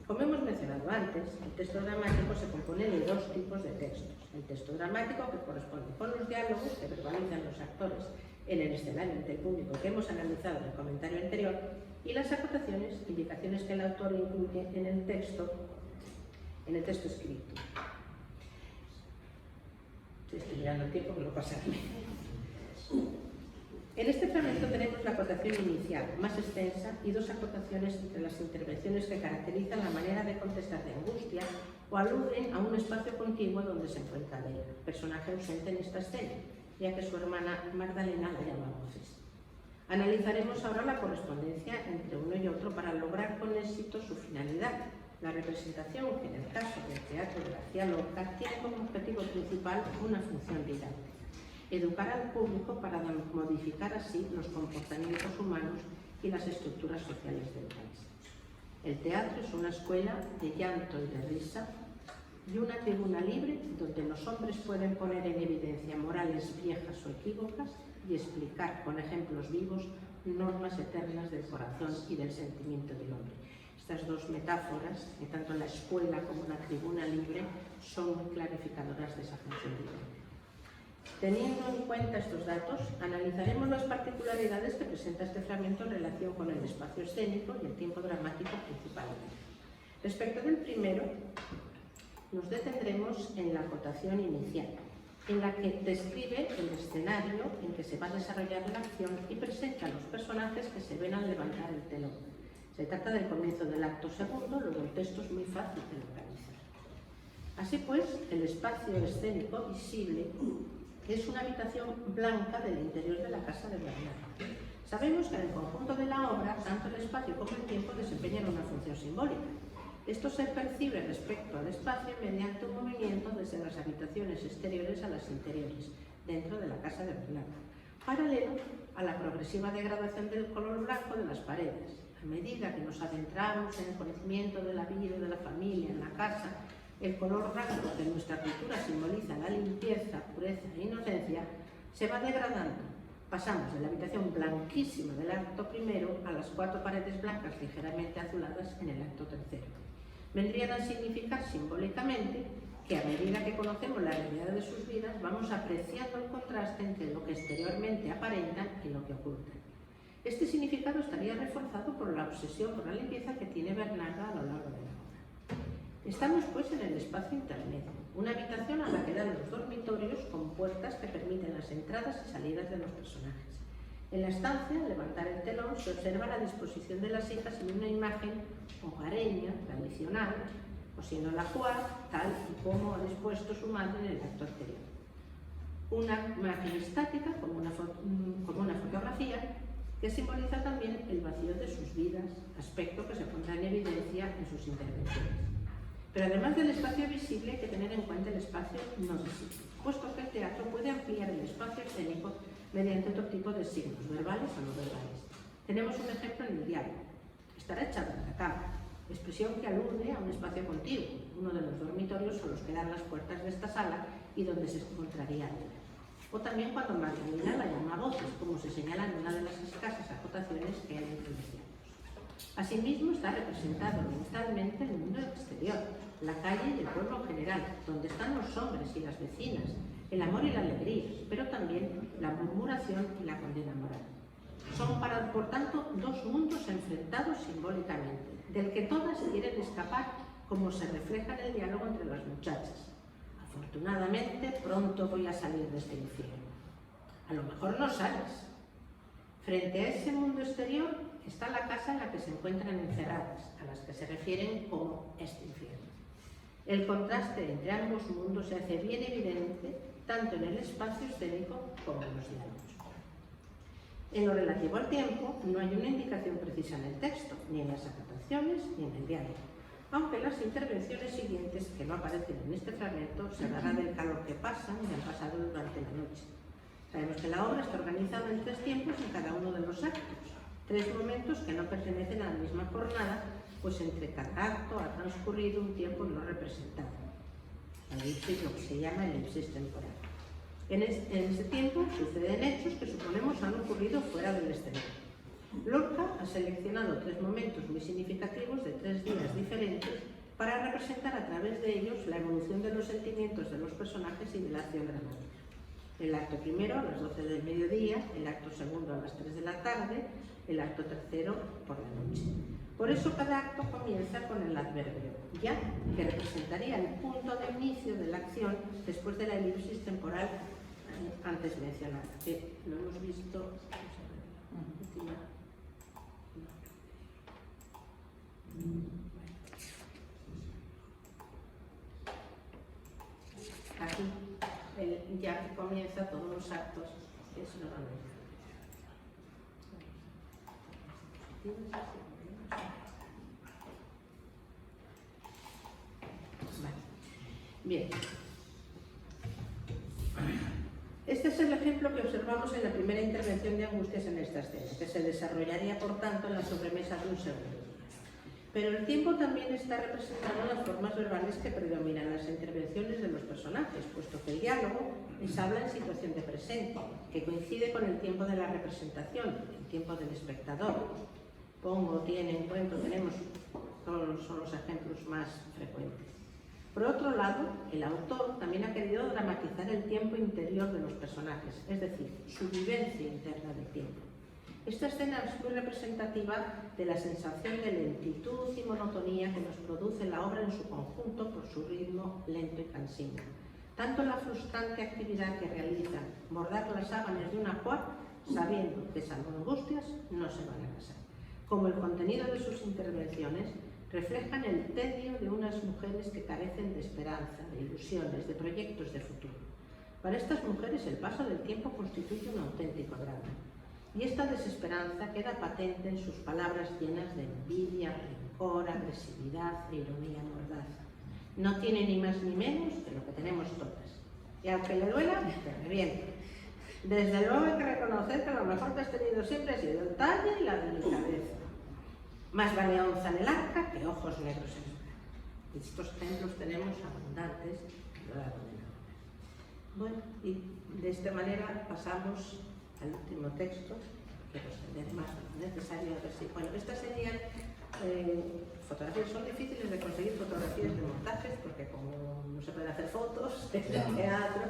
Como hemos mencionado antes, el texto dramático se compone de dos tipos de textos. El texto dramático, que corresponde con los diálogos que verbalizan los actores en el escenario ante el público que hemos analizado en el comentario anterior, y las acotaciones, indicaciones que el autor incluye en el texto escrito. Estoy mirando el tiempo que lo pasarme. En este fragmento tenemos la acotación inicial, más extensa, y dos acotaciones entre las intervenciones que caracterizan la manera de contestar de Angustia o aluden a un espacio contiguo donde se encuentra Adela, personaje ausente en esta escena, ya que su hermana Magdalena la llama a voces. Analizaremos ahora la correspondencia entre uno y otro para lograr con éxito su finalidad. La representación, que en el caso del teatro de García Lorca tiene como objetivo principal una función didáctica. Educar al público para modificar así los comportamientos humanos y las estructuras sociales del país. El teatro es una escuela de llanto y de risa y una tribuna libre donde los hombres pueden poner en evidencia morales viejas o equívocas y explicar con ejemplos vivos normas eternas del corazón y del sentimiento del hombre. Estas dos metáforas, que tanto la escuela como la tribuna libre, son muy clarificadoras de esa función didáctica. Teniendo en cuenta estos datos, analizaremos las particularidades que presenta este fragmento en relación con el espacio escénico y el tiempo dramático principalmente. Respecto del primero, nos detendremos en la acotación inicial, en la que describe el escenario en que se va a desarrollar la acción y presenta los personajes que se ven al levantar el telón. Se trata del comienzo del acto segundo, luego el texto es muy fácil de localizar. Así pues, el espacio escénico visible es una habitación blanca del interior de la casa de Bernardo. Sabemos que en el conjunto de la obra, tanto el espacio como el tiempo desempeñan una función simbólica. Esto se percibe respecto al espacio mediante un movimiento desde las habitaciones exteriores a las interiores, dentro de la casa de Bernardo, paralelo a la progresiva degradación del color blanco de las paredes. A medida que nos adentramos en el conocimiento de la vida y de la familia en la casa, el color blanco que en nuestra cultura simboliza la limpieza, pureza e inocencia, se va degradando. Pasamos de la habitación blanquísima del acto primero a las 4 paredes blancas ligeramente azuladas en el acto tercero. Vendrían a significar simbólicamente que a medida que conocemos la realidad de sus vidas, vamos apreciando el contraste entre lo que exteriormente aparentan y lo que ocultan. Este significado estaría reforzado por la obsesión por la limpieza que tiene Bernardo a lo largo de la obra. Estamos pues en el espacio intermedio, una habitación a la que dan los dormitorios con puertas que permiten las entradas y salidas de los personajes. En la estancia, al levantar el telón, se observa la disposición de las hijas en una imagen hogareña, tradicional, o si no la cual, tal y como ha dispuesto su madre en el acto anterior. Una imagen estática, como una fotografía, que simboliza también el vacío de sus vidas, aspecto que se pondrá en evidencia en sus intervenciones. Pero además del espacio visible, hay que tener en cuenta el espacio no visible, puesto que el teatro puede ampliar el espacio escénico mediante otro tipo de signos, verbales o no verbales. Tenemos un ejemplo en el diálogo. Estará echado en la cama, expresión que alude a un espacio contiguo. Uno de los dormitorios son los que dan las puertas de esta sala y donde se encontraría ella. O también cuando Magdalena la llama a voces, como se señala en una de las escasas acotaciones que hay entre los diálogos. Asimismo, está representado mentalmente el mundo exterior, la calle y el pueblo en general, donde están los hombres y las vecinas, el amor y la alegría, pero también la murmuración y la condena moral. Son, por tanto, dos mundos enfrentados simbólicamente, del que todas quieren escapar, como se refleja en el diálogo entre las muchachas. Afortunadamente, pronto voy a salir de este infierno. A lo mejor no sales. Frente a ese mundo exterior está la casa en la que se encuentran encerradas, a las que se refieren como este infierno. El contraste entre ambos mundos se hace bien evidente tanto en el espacio escénico como en los diálogos. En lo relativo al tiempo, no hay una indicación precisa en el texto, ni en las acotaciones, ni en el diálogo, aunque las intervenciones siguientes, que no aparecen en este fragmento, se hablará del calor que pasan y han pasado durante la noche. Sabemos que la obra está organizada en 3 tiempos en cada uno de los actos, 3 momentos que no pertenecen a la misma jornada, pues entre cada acto ha transcurrido un tiempo no representado. La elipsis, lo que se llama elipsis temporal. En ese tiempo suceden hechos que suponemos han ocurrido fuera del escenario. Lorca ha seleccionado 3 momentos muy significativos de 3 días diferentes para representar a través de ellos la evolución de los sentimientos de los personajes y de la acción dramática. El acto primero a las 12 del mediodía, el acto segundo a las 3 de la tarde, el acto tercero por la noche. Por eso cada acto comienza con el adverbio, ya, que representaría el punto de inicio de la acción después de la elipsis temporal antes mencionada, que lo hemos visto. Aquí, ya que comienza todos los actos, es lo que Bien. Este es el ejemplo que observamos en la primera intervención de Angustias en esta escena, que se desarrollaría, por tanto, en la sobremesa de un segundo. Pero el tiempo también está representado en las formas verbales que predominan en las intervenciones de los personajes, puesto que el diálogo les habla en situación de presente, que coincide con el tiempo de la representación, el tiempo del espectador. Pongo, tiene, encuentro, tenemos, todos son los ejemplos más frecuentes. Por otro lado, el autor también ha querido dramatizar el tiempo interior de los personajes, es decir, su vivencia interna del tiempo. Esta escena es muy representativa de la sensación de lentitud y monotonía que nos produce la obra en su conjunto por su ritmo lento y cansino. Tanto la frustrante actividad que realizan, bordar las sábanas de una cuar, sabiendo que salvo angustias no se van a casar, como el contenido de sus intervenciones, reflejan el tedio de unas mujeres que carecen de esperanza, de ilusiones, de proyectos de futuro. Para estas mujeres el paso del tiempo constituye un auténtico drama. Y esta desesperanza queda patente en sus palabras llenas de envidia, rencor, agresividad e ironía mordaz. No tiene ni más ni menos que lo que tenemos todas. Y aunque le duela, te revienta. Desde luego hay que reconocer que lo mejor que has tenido siempre ha sido el talle y la delicadeza. Más vale onza en el arca que ojos negros en el mar. Y estos ejemplos tenemos abundantes a lo largo de la obra. Bueno, y de esta manera pasamos al último texto, que extender más necesario. Bueno, estas serían fotografías. Son difíciles de conseguir fotografías de montajes, porque como no se pueden hacer fotos de teatro,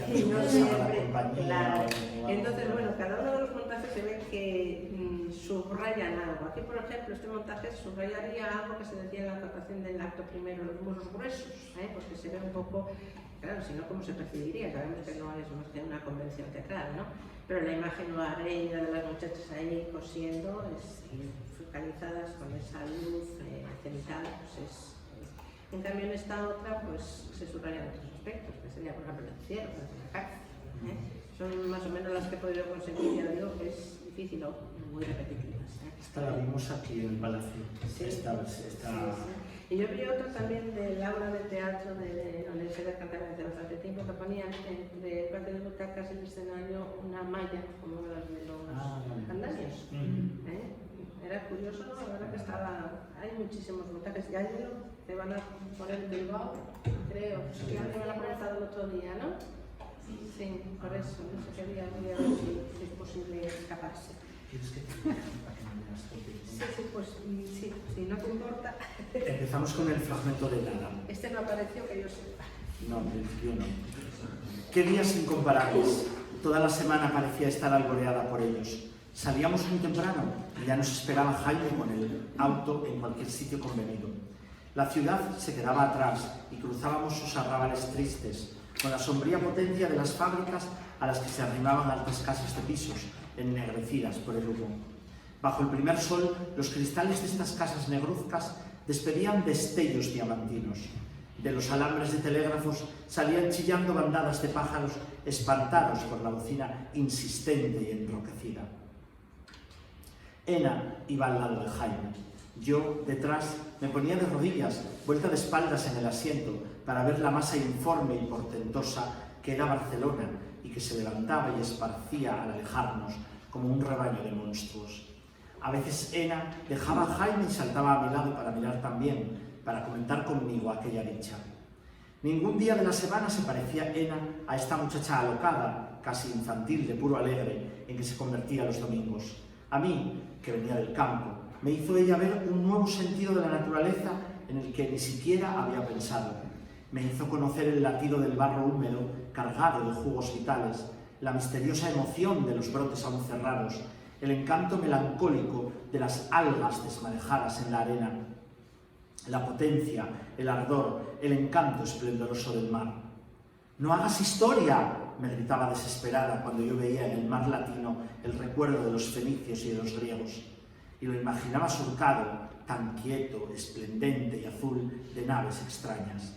y no siempre, claro. Entonces, bueno, cada uno de los montajes se ve que subrayan algo. Aquí, por ejemplo, este montaje subrayaría algo que se decía en la captación del acto primero, los muros gruesos, porque se ve un poco, claro, si no, ¿cómo se percibiría? Sabemos que no es más que una convención teatral, ¿no? Pero la imagen hogareña de las muchachas ahí cosiendo, focalizadas con esa luz cenital, pues en cambio en esta otra pues se subrayan otros aspectos, que sería por ejemplo el cielo, la cárcel. Son más o menos las que he podido conseguir, ya digo que es difícil o muy repetitivas. Esta la vimos aquí en el Palacio. Sí. Esta... Sí. Y yo vi otra también del aula de teatro de la Universidad de Cantabria de bastante tiempo, que ponían entre parte de butacas y el escenario una malla, como las de los andamios. Era curioso, ¿no? La verdad que hay muchísimos montajes. Y hay uno que van a poner en Bilbao, creo, que alguien me lo ha comentado el otro día, ¿no? Sí, por eso, no sé qué día, voy a ver si es posible escaparse. ¿Quieres que te para que me veas fotos? Sí, pues sí, si no te importa. Empezamos con el fragmento de Nada. Este no apareció, que yo sepa. No, en principio no. Qué días incomparables. Toda la semana parecía estar alboreada por ellos. Salíamos muy temprano y ya nos esperaba Jaime con el auto en cualquier sitio convenido. La ciudad se quedaba atrás y cruzábamos sus arrabales tristes, con la sombría potencia de las fábricas a las que se arrimaban altas casas de pisos, ennegrecidas por el humo. Bajo el primer sol, los cristales de estas casas negruzcas despedían destellos diamantinos. De los alambres de telégrafos salían chillando bandadas de pájaros espantados por la bocina insistente y enroquecida. Ena iba al lado de Jaime. Yo, detrás, me ponía de rodillas, vuelta de espaldas en el asiento, para ver la masa informe y portentosa que era Barcelona y que se levantaba y esparcía al alejarnos como un rebaño de monstruos. A veces Ena dejaba a Jaime y saltaba a mi lado para mirar también, para comentar conmigo aquella dicha. Ningún día de la semana se parecía Ena a esta muchacha alocada, casi infantil, de puro alegre, en que se convertía los domingos. A mí, que venía del campo, me hizo ella ver un nuevo sentido de la naturaleza en el que ni siquiera había pensado. Me hizo conocer el latido del barro húmedo, cargado de jugos vitales, la misteriosa emoción de los brotes aún cerrados, el encanto melancólico de las algas desmadejadas en la arena, la potencia, el ardor, el encanto esplendoroso del mar. «¡No hagas historia!», me gritaba desesperada cuando yo veía en el mar latino el recuerdo de los fenicios y de los griegos, y lo imaginaba surcado, tan quieto, esplendente y azul, de naves extrañas.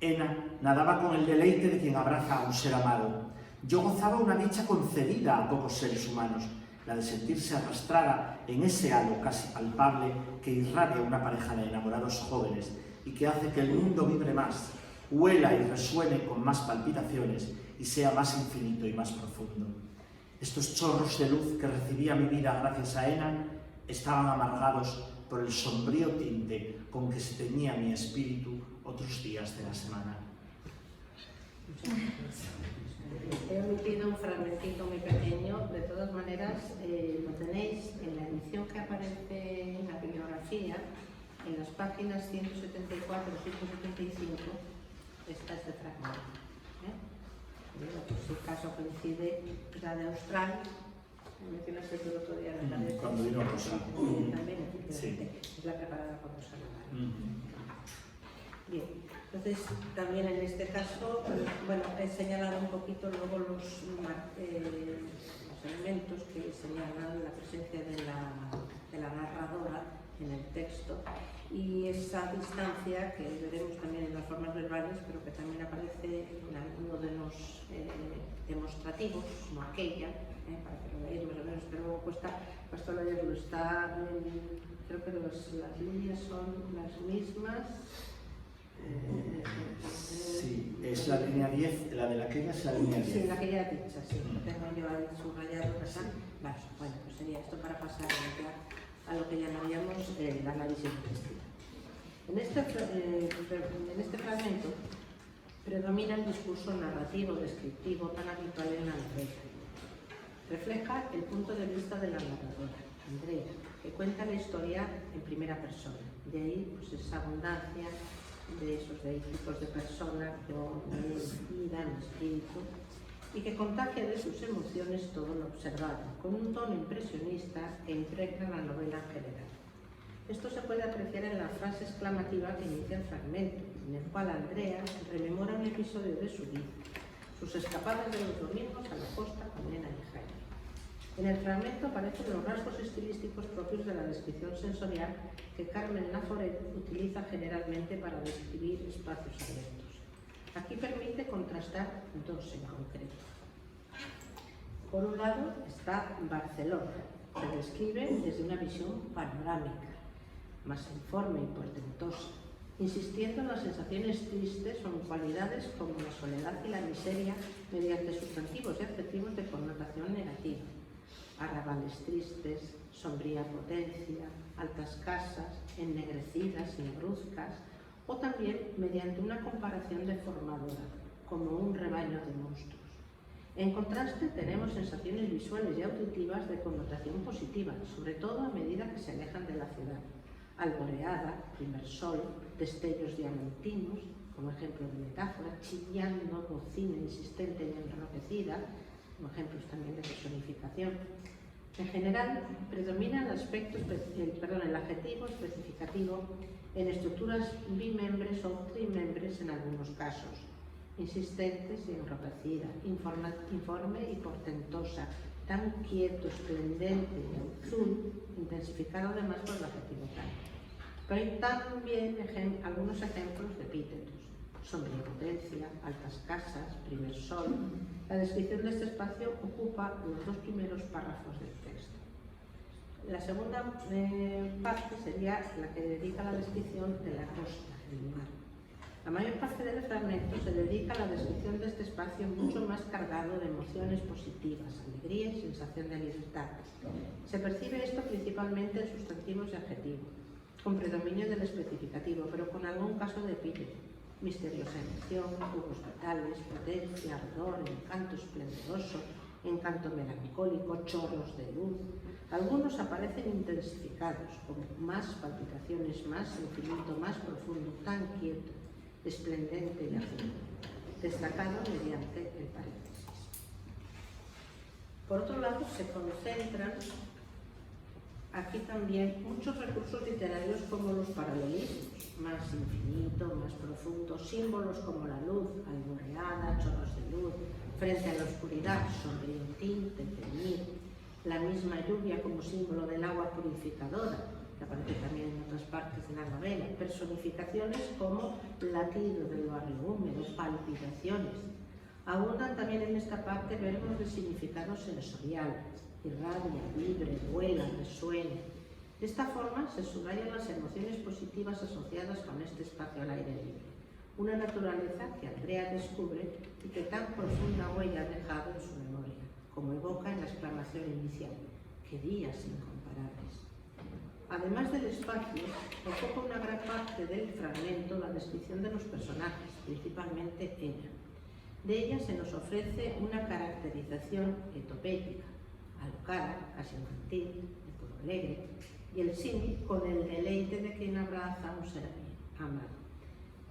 Ena nadaba con el deleite de quien abraza a un ser amado. Yo gozaba una dicha concedida a pocos seres humanos, la de sentirse arrastrada en ese halo casi palpable que irradia una pareja de enamorados jóvenes y que hace que el mundo vibre más, huela y resuene con más palpitaciones y sea más infinito y más profundo. Estos chorros de luz que recibía mi vida gracias a Ena estaban amargados por el sombrío tinte con que se teñía mi espíritu otros días de la semana. He omitido un fragmentito muy pequeño, de todas maneras lo tenéis en la edición que aparece en la bibliografía, en las páginas 174 y 175, esta es de fragmento. Pues si el caso coincide, la de Austral, mencionaste tú el otro día la de cuando vino Rosa. También, efectivamente, es la preparada por Rosa Navarro. Bien, entonces también en este caso, bueno, he señalado un poquito luego los elementos que señalan la presencia de la narradora en el texto y esa distancia que veremos también en las formas verbales, pero que también aparece en alguno de los demostrativos, como aquella, para que lo veáis más o menos, pero luego cuesta leerlo. Está, creo que las líneas son las mismas. Sí, es la línea 10, la de la que es la línea 10. Sí, la que ya he dicho, sí. Tengo yo ahí subrayado, ¿verdad? Vale, bueno, pues sería esto para pasar ya a lo que llamaríamos el análisis lingüístico. En este fragmento predomina el discurso narrativo descriptivo tan habitual en la novela. Refleja el punto de vista de la narradora, Andrea, que cuenta la historia en primera persona. De ahí pues, esa abundancia de esos tipos de personas con vida en espíritu y que contagia de sus emociones todo lo observado, con un tono impresionista que impregna la novela en general. Esto se puede apreciar en la frase exclamativa que inicia el fragmento, en el cual Andrea rememora un episodio de su vida, sus escapadas de los domingos a la costa con Nena y Jaime. En el fragmento aparecen los rasgos estilísticos propios de la descripción sensorial que Carmen Laforet utiliza generalmente para describir espacios abiertos. Aquí permite contrastar dos en concreto. Por un lado está Barcelona, que describe desde una visión panorámica, más informe y portentosa, insistiendo en las sensaciones tristes o en cualidades como la soledad y la miseria mediante sustantivos y adjetivos de connotación negativa. Arrabales tristes, sombría potencia, altas casas, ennegrecidas y negruzcas, o también mediante una comparación deformadora, como un rebaño de monstruos. En contraste, tenemos sensaciones visuales y auditivas de connotación positiva, sobre todo a medida que se alejan de la ciudad. Alboreada, primer sol, destellos diamantinos, como ejemplo de metáfora, chillando, bocina insistente y enronquecida, como ejemplos también de personificación. En general, predomina el adjetivo especificativo en estructuras bimembres o trimembres en algunos casos, insistentes y enropecida, informe y portentosa, tan quieto, esplendente y azul, intensificado además por el adjetivo tal. Pero hay también algunos ejemplos de epítetos: sombría potencia, altas casas, primer sol. La descripción de este espacio ocupa los dos primeros párrafos del texto. La segunda parte sería la que dedica a la descripción de la costa, el mar. La mayor parte del fragmento se dedica a la descripción de este espacio mucho más cargado de emociones positivas, alegría y sensación de libertad. Se percibe esto principalmente en sustantivos y adjetivos, con predominio del especificativo, pero con algún caso de epíteto: misteriosa emoción, jugos vitales, potencia, ardor, encanto esplendoroso, encanto melancólico, chorros de luz. Algunos aparecen intensificados, como más palpitaciones, más infinito, más profundo, tan quieto, esplendente y azul, destacado mediante el paréntesis. Por otro lado, se concentran aquí también muchos recursos literarios como los paralelismos, más infinito, más profundo, símbolos como la luz, alboreada, chorros de luz, frente a la oscuridad, sombrío tinte, teñir, la misma lluvia como símbolo del agua purificadora, que aparece también en otras partes de la novela, personificaciones como latido del barrio húmedo, palpitaciones. Abundan también en esta parte verbos de significado sensorial: irradia, vibre, vuela, resuena. De esta forma se subrayan las emociones positivas asociadas con este espacio al aire libre, una naturaleza que Andrea descubre y que tan profunda huella ha dejado en su memoria, como evoca en la exclamación inicial: ¡qué días incomparables! Además del espacio, ocupa una gran parte del fragmento la descripción de los personajes, principalmente ella. De ella se nos ofrece una caracterización etopética, alocada, casi infantil, de puro alegre, y el símil con el deleite de quien abraza a un ser amado.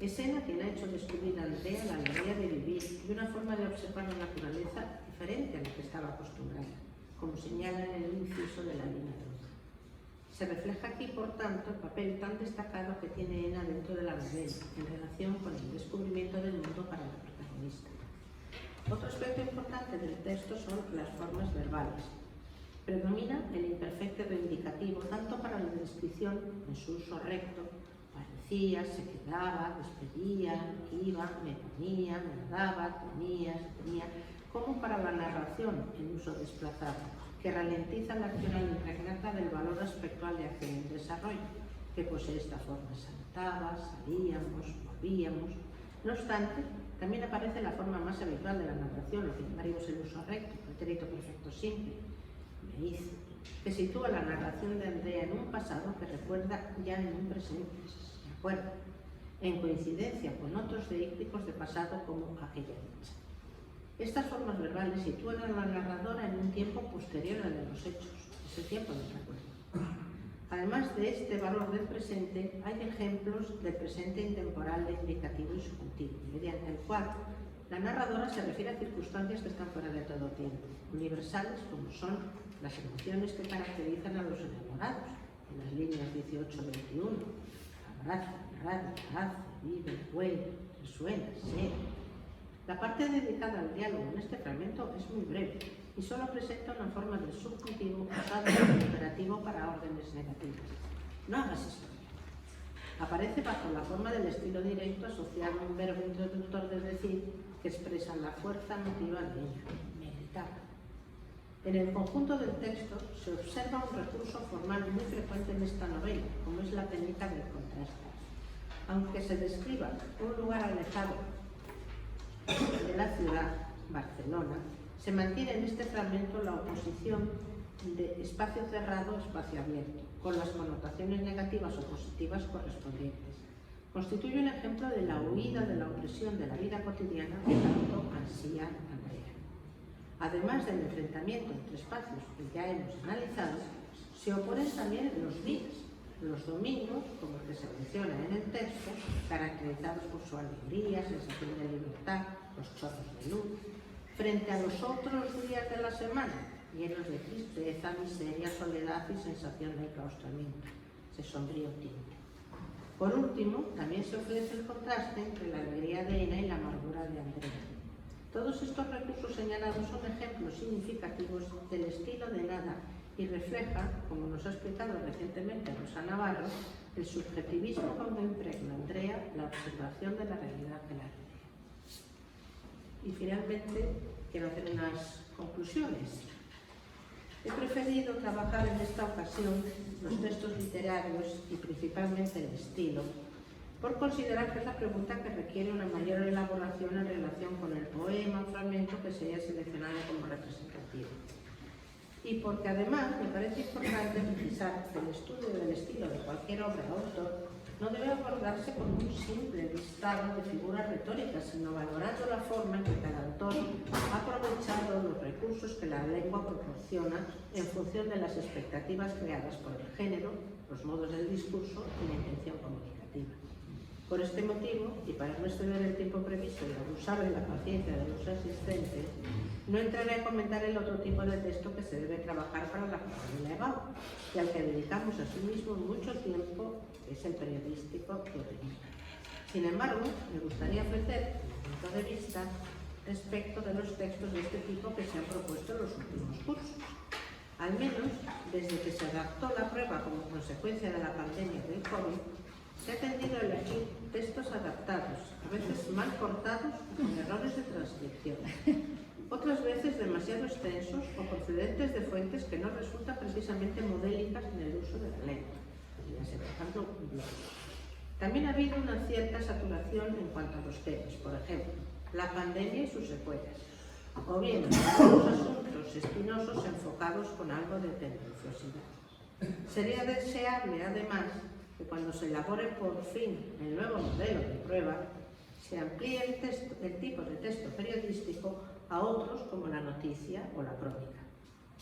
Es Ena quien ha hecho descubrir a Andrea la alegría de vivir y una forma de observar la naturaleza diferente a la que estaba acostumbrada, como señala en el inciso de la línea 12. Se refleja aquí, por tanto, el papel tan destacado que tiene Ena dentro de la novela, en relación con el descubrimiento del mundo para la protagonista. Otro aspecto importante del texto son las formas verbales. Predomina el imperfecto reivindicativo, tanto para la descripción en su uso recto, parecía, se quedaba, despedía, iba, me ponía, me daba, tenía, se tenía, como para la narración en uso desplazado, que ralentiza la acción al impregnarla del valor aspectual de acción y desarrollo, que posee esta forma: saltaba, salíamos, volvíamos. No obstante, también aparece la forma más habitual de la narración, lo que llamaríamos el uso recto, pretérito perfecto simple, me hice, que sitúa la narración de Andrea en un pasado que recuerda ya en un presente, ¿de acuerdo?, en coincidencia con otros deícticos de pasado como aquella dicha. Estas formas verbales sitúan a la narradora en un tiempo posterior al de los hechos, ese tiempo del recuerdo. Además de este valor del presente, hay ejemplos del presente intemporal de indicativo y subjuntivo, mediante el cual la narradora se refiere a circunstancias que están fuera de todo tiempo, universales como son las emociones que caracterizan a los enamorados, en las líneas 18-21, abraza, narra, hace, vive, huele, resuena, sea. La parte dedicada al diálogo en este fragmento es muy breve y solo presenta una forma del subjuntivo usado como imperativo para órdenes negativas. No hagas esto. Aparece bajo la forma del estilo directo asociado a un verbo introductor de decir que expresa la fuerza emotiva de ella. Me gritaba. En el conjunto del texto se observa un recurso formal muy frecuente en esta novela, como es la técnica del contraste. Aunque se describa un lugar alejado de la ciudad, Barcelona, se mantiene en este fragmento la oposición de espacio cerrado a espacio abierto, con las connotaciones negativas o positivas correspondientes. Constituye un ejemplo de la huida de la opresión de la vida cotidiana que tanto ansía Andrea. Además del enfrentamiento entre espacios que ya hemos analizado, se oponen también los días, los domingos, como el que se menciona en el texto, caracterizados por su alegría, sensación de libertad, los chorros de luz, frente a los otros días de la semana, llenos de tristeza, miseria, soledad y sensación de enclaustramiento, ese sombrío tinte. Por último, también se ofrece el contraste entre la alegría de Ena y la amargura de Andrea. Todos estos recursos señalados son ejemplos significativos del estilo de Nada y refleja, como nos ha explicado recientemente Rosa Navarro, el subjetivismo con que impregna Andrea la observación de la realidad que la rodea. Y finalmente, quiero hacer unas conclusiones. He preferido trabajar en esta ocasión los textos literarios y principalmente el estilo, por considerar que es la pregunta que requiere una mayor elaboración en relación con el poema o fragmento que se haya seleccionado como representativo. Y porque además me parece importante precisar que el estudio del estilo de cualquier obra o autor no debe abordarse como un simple listado de figuras retóricas, sino valorando la forma en que cada autor ha aprovechado los recursos que la lengua proporciona en función de las expectativas creadas por el género, los modos del discurso y la intención comunicativa. Por este motivo, y para no exceder el tiempo previsto y abusar de la paciencia de los asistentes, no entraré a comentar el otro tipo de texto que se debe trabajar para la novela EGAU, y al que dedicamos asimismo mucho tiempo, que es el periodístico de opinión. Sin embargo, me gustaría ofrecer mi punto de vista respecto de los textos de este tipo que se han propuesto en los últimos cursos. Al menos, desde que se adaptó la prueba como consecuencia de la pandemia del COVID, se ha tendido a elegir textos adaptados, a veces mal cortados con errores de transcripción, otras veces demasiado extensos o procedentes de fuentes que no resultan precisamente modélicas en el uso de la lengua, por ejemplo, blogs. También ha habido una cierta saturación en cuanto a los temas, por ejemplo, la pandemia y sus secuelas, o bien algunos asuntos espinosos enfocados con algo de tendenciosidad. Sería deseable, además, que cuando se elabore por fin el nuevo modelo de prueba, se amplíe el tipo de texto periodístico a otros como la noticia o la crónica.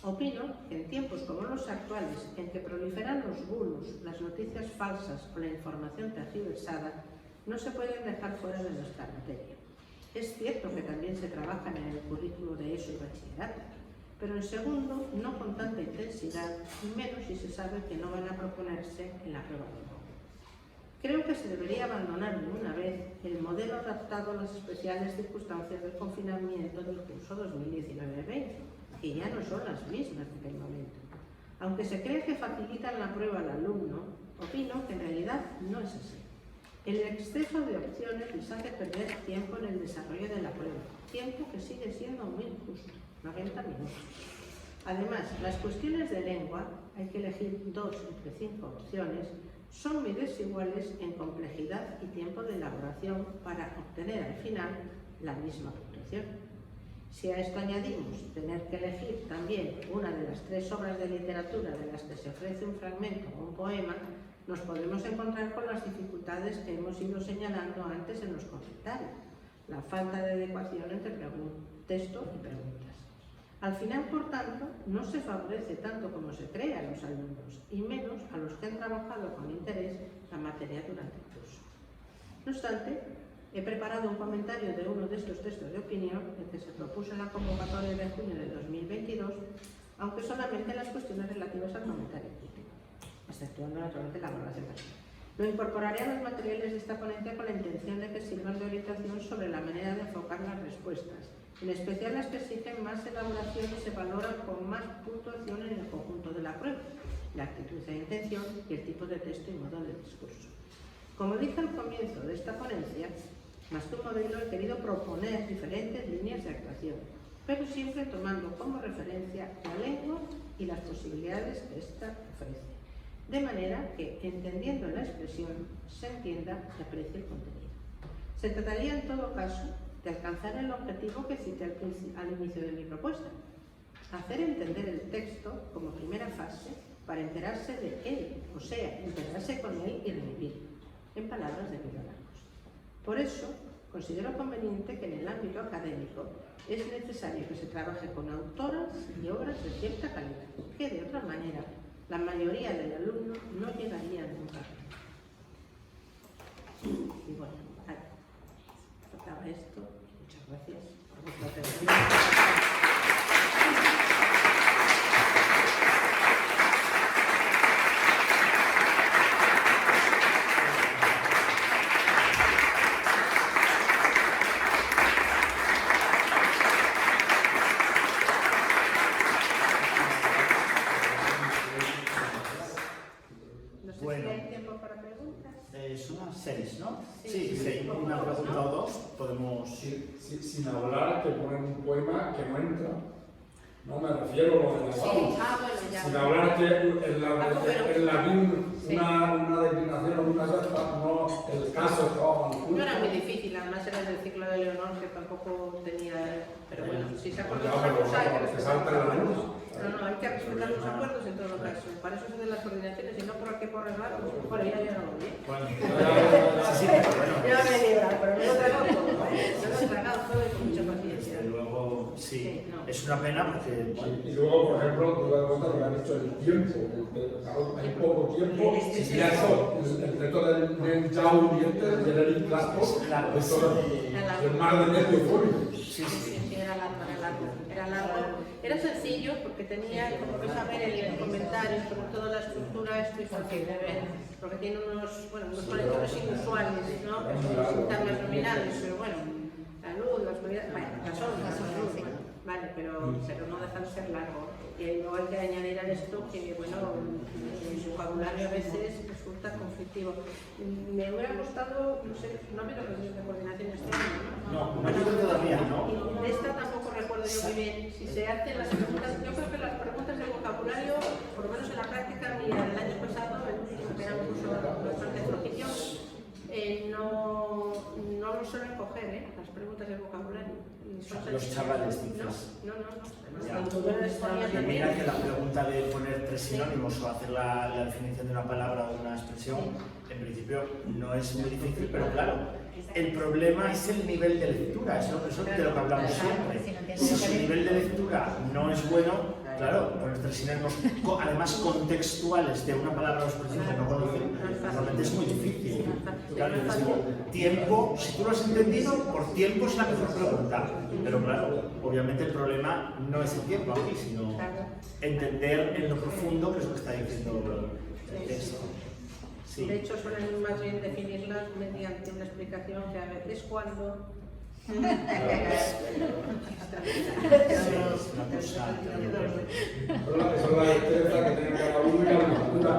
Opino que en tiempos como los actuales, en que proliferan los bulos, las noticias falsas o la información tergiversada, no se pueden dejar fuera de nuestra materia. Es cierto que también se trabajan en el currículo de ESO y bachillerato, pero en segundo no con tanta intensidad y menos si se sabe que no van a proponerse en la prueba de lengua. Creo que se debería abandonar de una vez el modelo adaptado a las especiales circunstancias del confinamiento del curso 2019-20, que ya no son las mismas de aquel momento. Aunque se cree que facilitan la prueba al alumno, opino que en realidad no es así. El exceso de opciones les hace perder tiempo en el desarrollo de la prueba, tiempo que sigue siendo muy injusto, 90 minutos. Además, las cuestiones de lengua, hay que elegir 2 entre 5 opciones, son muy desiguales en complejidad y tiempo de elaboración para obtener al final la misma puntuación. Si a esto añadimos tener que elegir también una de las 3 obras de literatura de las que se ofrece un fragmento o un poema, nos podemos encontrar con las dificultades que hemos ido señalando antes en los comentarios, la falta de adecuación entre texto y preguntas. Al final, por tanto, no se favorece tanto como se cree a los alumnos, y menos a los que han trabajado con interés la materia durante el curso. No obstante, he preparado un comentario de uno de estos textos de opinión, el que se propuso en la convocatoria de junio de 2022, aunque solamente las cuestiones relativas al comentario crítico, exceptuando naturalmente la valoración personal. Lo incorporaré a los materiales de esta ponencia con la intención de que sirvan de orientación sobre la manera de enfocar las respuestas, en especial las que exigen más elaboración y se valoran con más puntuación en el conjunto de la prueba, la actitud e intención y el tipo de texto y modo de discurso. Como dije al comienzo de esta ponencia, más que un modelo he querido proponer diferentes líneas de actuación, pero siempre tomando como referencia la lengua y las posibilidades que ésta ofrece, de manera que, entendiendo la expresión, se entienda y aprecie el contenido. Se trataría, en todo caso, de alcanzar el objetivo que cité al inicio de mi propuesta: hacer entender el texto como primera fase para enterarse de él, o sea, enterarse con él y remitir, en palabras de Miguel Arcos. Por eso, considero conveniente que en el ámbito académico es necesario que se trabaje con autoras y obras de cierta calidad, que de otra manera la mayoría del alumno no llegaría nunca. Y bueno, faltaba esto. Muchas gracias por vuestra atención. Son unas 6, ¿no? Sí, una pregunta o dos, podemos... Sin hablar, te ponen un poema que no entra. No me refiero a lo de la Sin hablar que en la BIM una declinación o una carta, no, el caso estaba mal. No era muy difícil, además era del ciclo de Leonor, que tampoco tenía... Pero bueno, si se acuerdan de una cosa, hay que respetar los acuerdos. No, hay que respetar los acuerdos en todo caso. Para eso se hacen las coordinaciones y no por aquí por errar, pues por ella yo no lo vi. Bueno, yo me he librado, pero me lo he tragado todo, ¿eh? Me lo he tragado todo y con mucha paciencia. Desde luego, sí, es una pena porque... Y luego, por ejemplo, tú das cuenta lo que han dicho el tiempo. Hay poco tiempo, y ya eso, el reto del Chao Diente, del Eric Claspo, claro, es más de medio folio. Sí, era largo. Era sencillo porque tenía, como vais a ver, el comentario, sobre todo la estructura es muy fácil de ver, porque tiene unos conectores inusuales, ¿no? Que son sintagmas nominales, pero bueno, la luz, las ondas, vale, pero no dejan de ser largo. Y luego hay que añadir a esto que, bueno, el vocabulario a veces resulta conflictivo. Me hubiera gustado, no sé, no ha habido reuniones de coordinación este año, ¿no? No, todavía no. Y de esta tampoco recuerdo yo muy bien. Si se hacen las preguntas, yo creo que las preguntas de vocabulario, por lo menos en la práctica mía del año pasado, el último que era un curso bastante flojillo, no lo suelen coger, las preguntas de vocabulario. Los chavales, dices. No. Mira que la pregunta de poner 3 sinónimos o hacer la definición de una palabra o de una expresión, en principio no es muy difícil, pero claro, el problema es el nivel de lectura, eso de lo que hablamos siempre. Si su nivel de lectura no es bueno, claro, poner 3 sinónimos, además contextuales de una palabra o expresión que no conocen, no realmente es muy difícil. Claro, les digo, tiempo, si tú lo has entendido, por tiempo es la mejor pregunta. Pero claro, obviamente el problema no es el tiempo aquí, sino entender en lo profundo qué es lo que está diciendo el texto. Sí. De hecho, suelen más bien definirlas mediante una explicación que a veces cuando... Es una cosa Esa es la destreza que tiene cada uno y la lectura.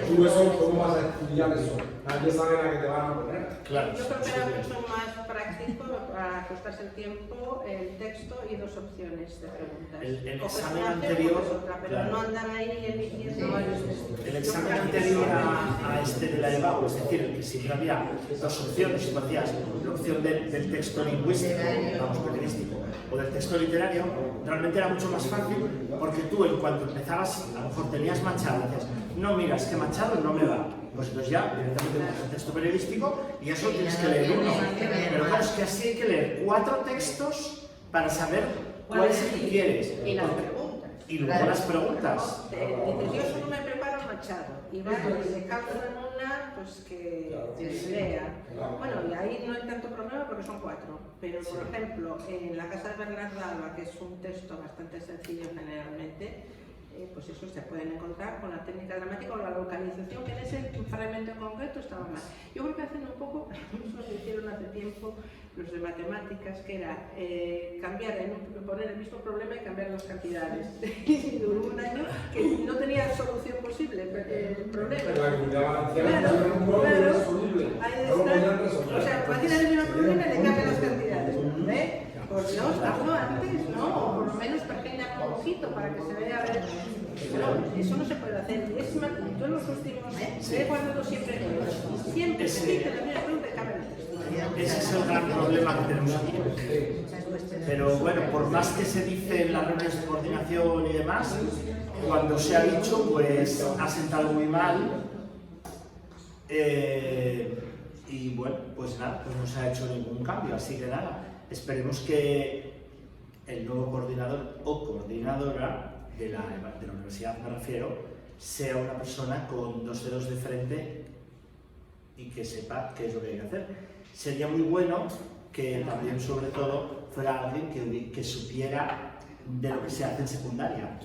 Tú eso, ¿cómo vas a estudiar eso? Nadie sabe la que te van a poner. claro. Yo creo que era mucho más práctico para ajustarse el tiempo, el texto y dos opciones de preguntas. El Coges examen una opción, anterior, coges otra, pero claro. no andar ahí eligiendo varios textos. El examen anterior a este de la EBAU, es decir, el que siempre había dos opciones, si tú hacías la opción del texto lingüístico, vamos, periodístico, o del texto literario, realmente era mucho más fácil, porque tú en cuanto empezabas, a lo mejor tenías Machado, y decías, no, mira, es que Machado no me va. Pues entonces ya directamente pones el texto periodístico y eso tienes que leer uno. Pero claro, es que así hay que leer 4 textos para saber cuál es el que quieres. Y las preguntas. Y luego las preguntas. Dices, yo solo me preparo Machado. Y va, y le calzo en una, pues que lea. Bueno, y ahí no hay tanto problema porque son 4. Pero, por ejemplo, en La Casa de Bernardo Alba, que es un texto bastante sencillo generalmente, pues eso se pueden encontrar con la técnica dramática o la localización, que en ese fragmento en concreto estaba mal. Yo creo que hacen un poco, eso lo hicieron hace tiempo los de matemáticas, que era poner el mismo problema y cambiar las cantidades. Y duró un año que no tenía solución posible el problema. Ahí está. O sea, tiene el mismo problema y le cambian las cantidades. Por Dios, hazlo antes, ¿no? O por lo menos pequeña un poquito para que se vea a ver. Pero eso no se puede hacer. Es más, yo los últimos he guardado siempre y siempre repite la misma pregunta y cambia el texto. Ese es el gran problema que tenemos aquí. Pero bueno, por más que se dice en las reuniones de coordinación y demás, cuando se ha dicho, pues ha sentado muy mal. Y bueno, pues nada, pues no se ha hecho ningún cambio, así que nada. Esperemos que el nuevo coordinador o coordinadora de la universidad, me refiero, sea una persona con 2 dedos de frente y que sepa qué es lo que hay que hacer. Sería muy bueno que también, sobre todo, fuera alguien que supiera de lo que se hace en secundaria.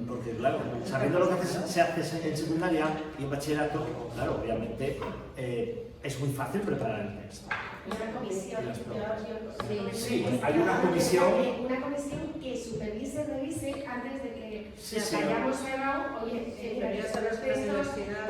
Porque, claro, sabiendo lo que se hace en secundaria y en bachillerato, claro, obviamente es muy fácil preparar el texto. Una comisión, sí, hay una comisión. Una comisión que supervise, revise antes de que Sí, hayamos cerrado, oye, estos los textos,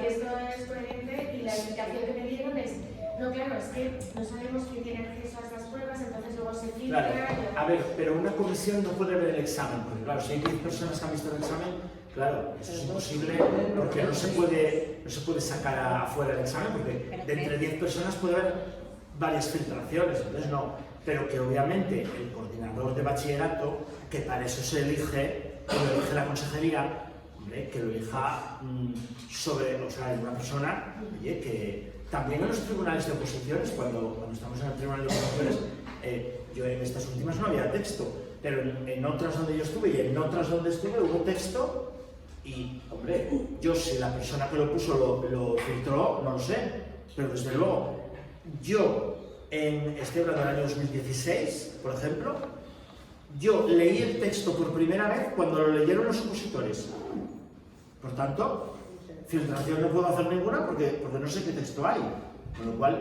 esto es coherente y la indicación que me dieron es, no, claro, es que no sabemos quién tiene acceso a estas pruebas, entonces luego se filtra. Claro, a ver, pero una comisión no puede ver el examen, porque claro, si hay 10 personas que han visto el examen, claro, eso es imposible porque no se puede sacar afuera el examen, porque de entre 10 personas puede haber varias filtraciones, entonces no. Pero que obviamente el coordinador de bachillerato, que para eso se elige, que lo elige la consejería, hombre, que lo elija o sea, una persona, oye, que también en los tribunales de oposiciones, cuando estamos en el tribunal de oposiciones, yo en estas últimas no había texto, pero en otras donde yo estuve y en otras donde estuve hubo texto y, hombre, yo si la persona que lo puso lo filtró, no lo sé, pero desde luego, yo estoy hablando del año 2016, por ejemplo, yo leí el texto por primera vez cuando lo leyeron los opositores. Por tanto, filtración no puedo hacer ninguna porque no sé qué texto hay, con lo cual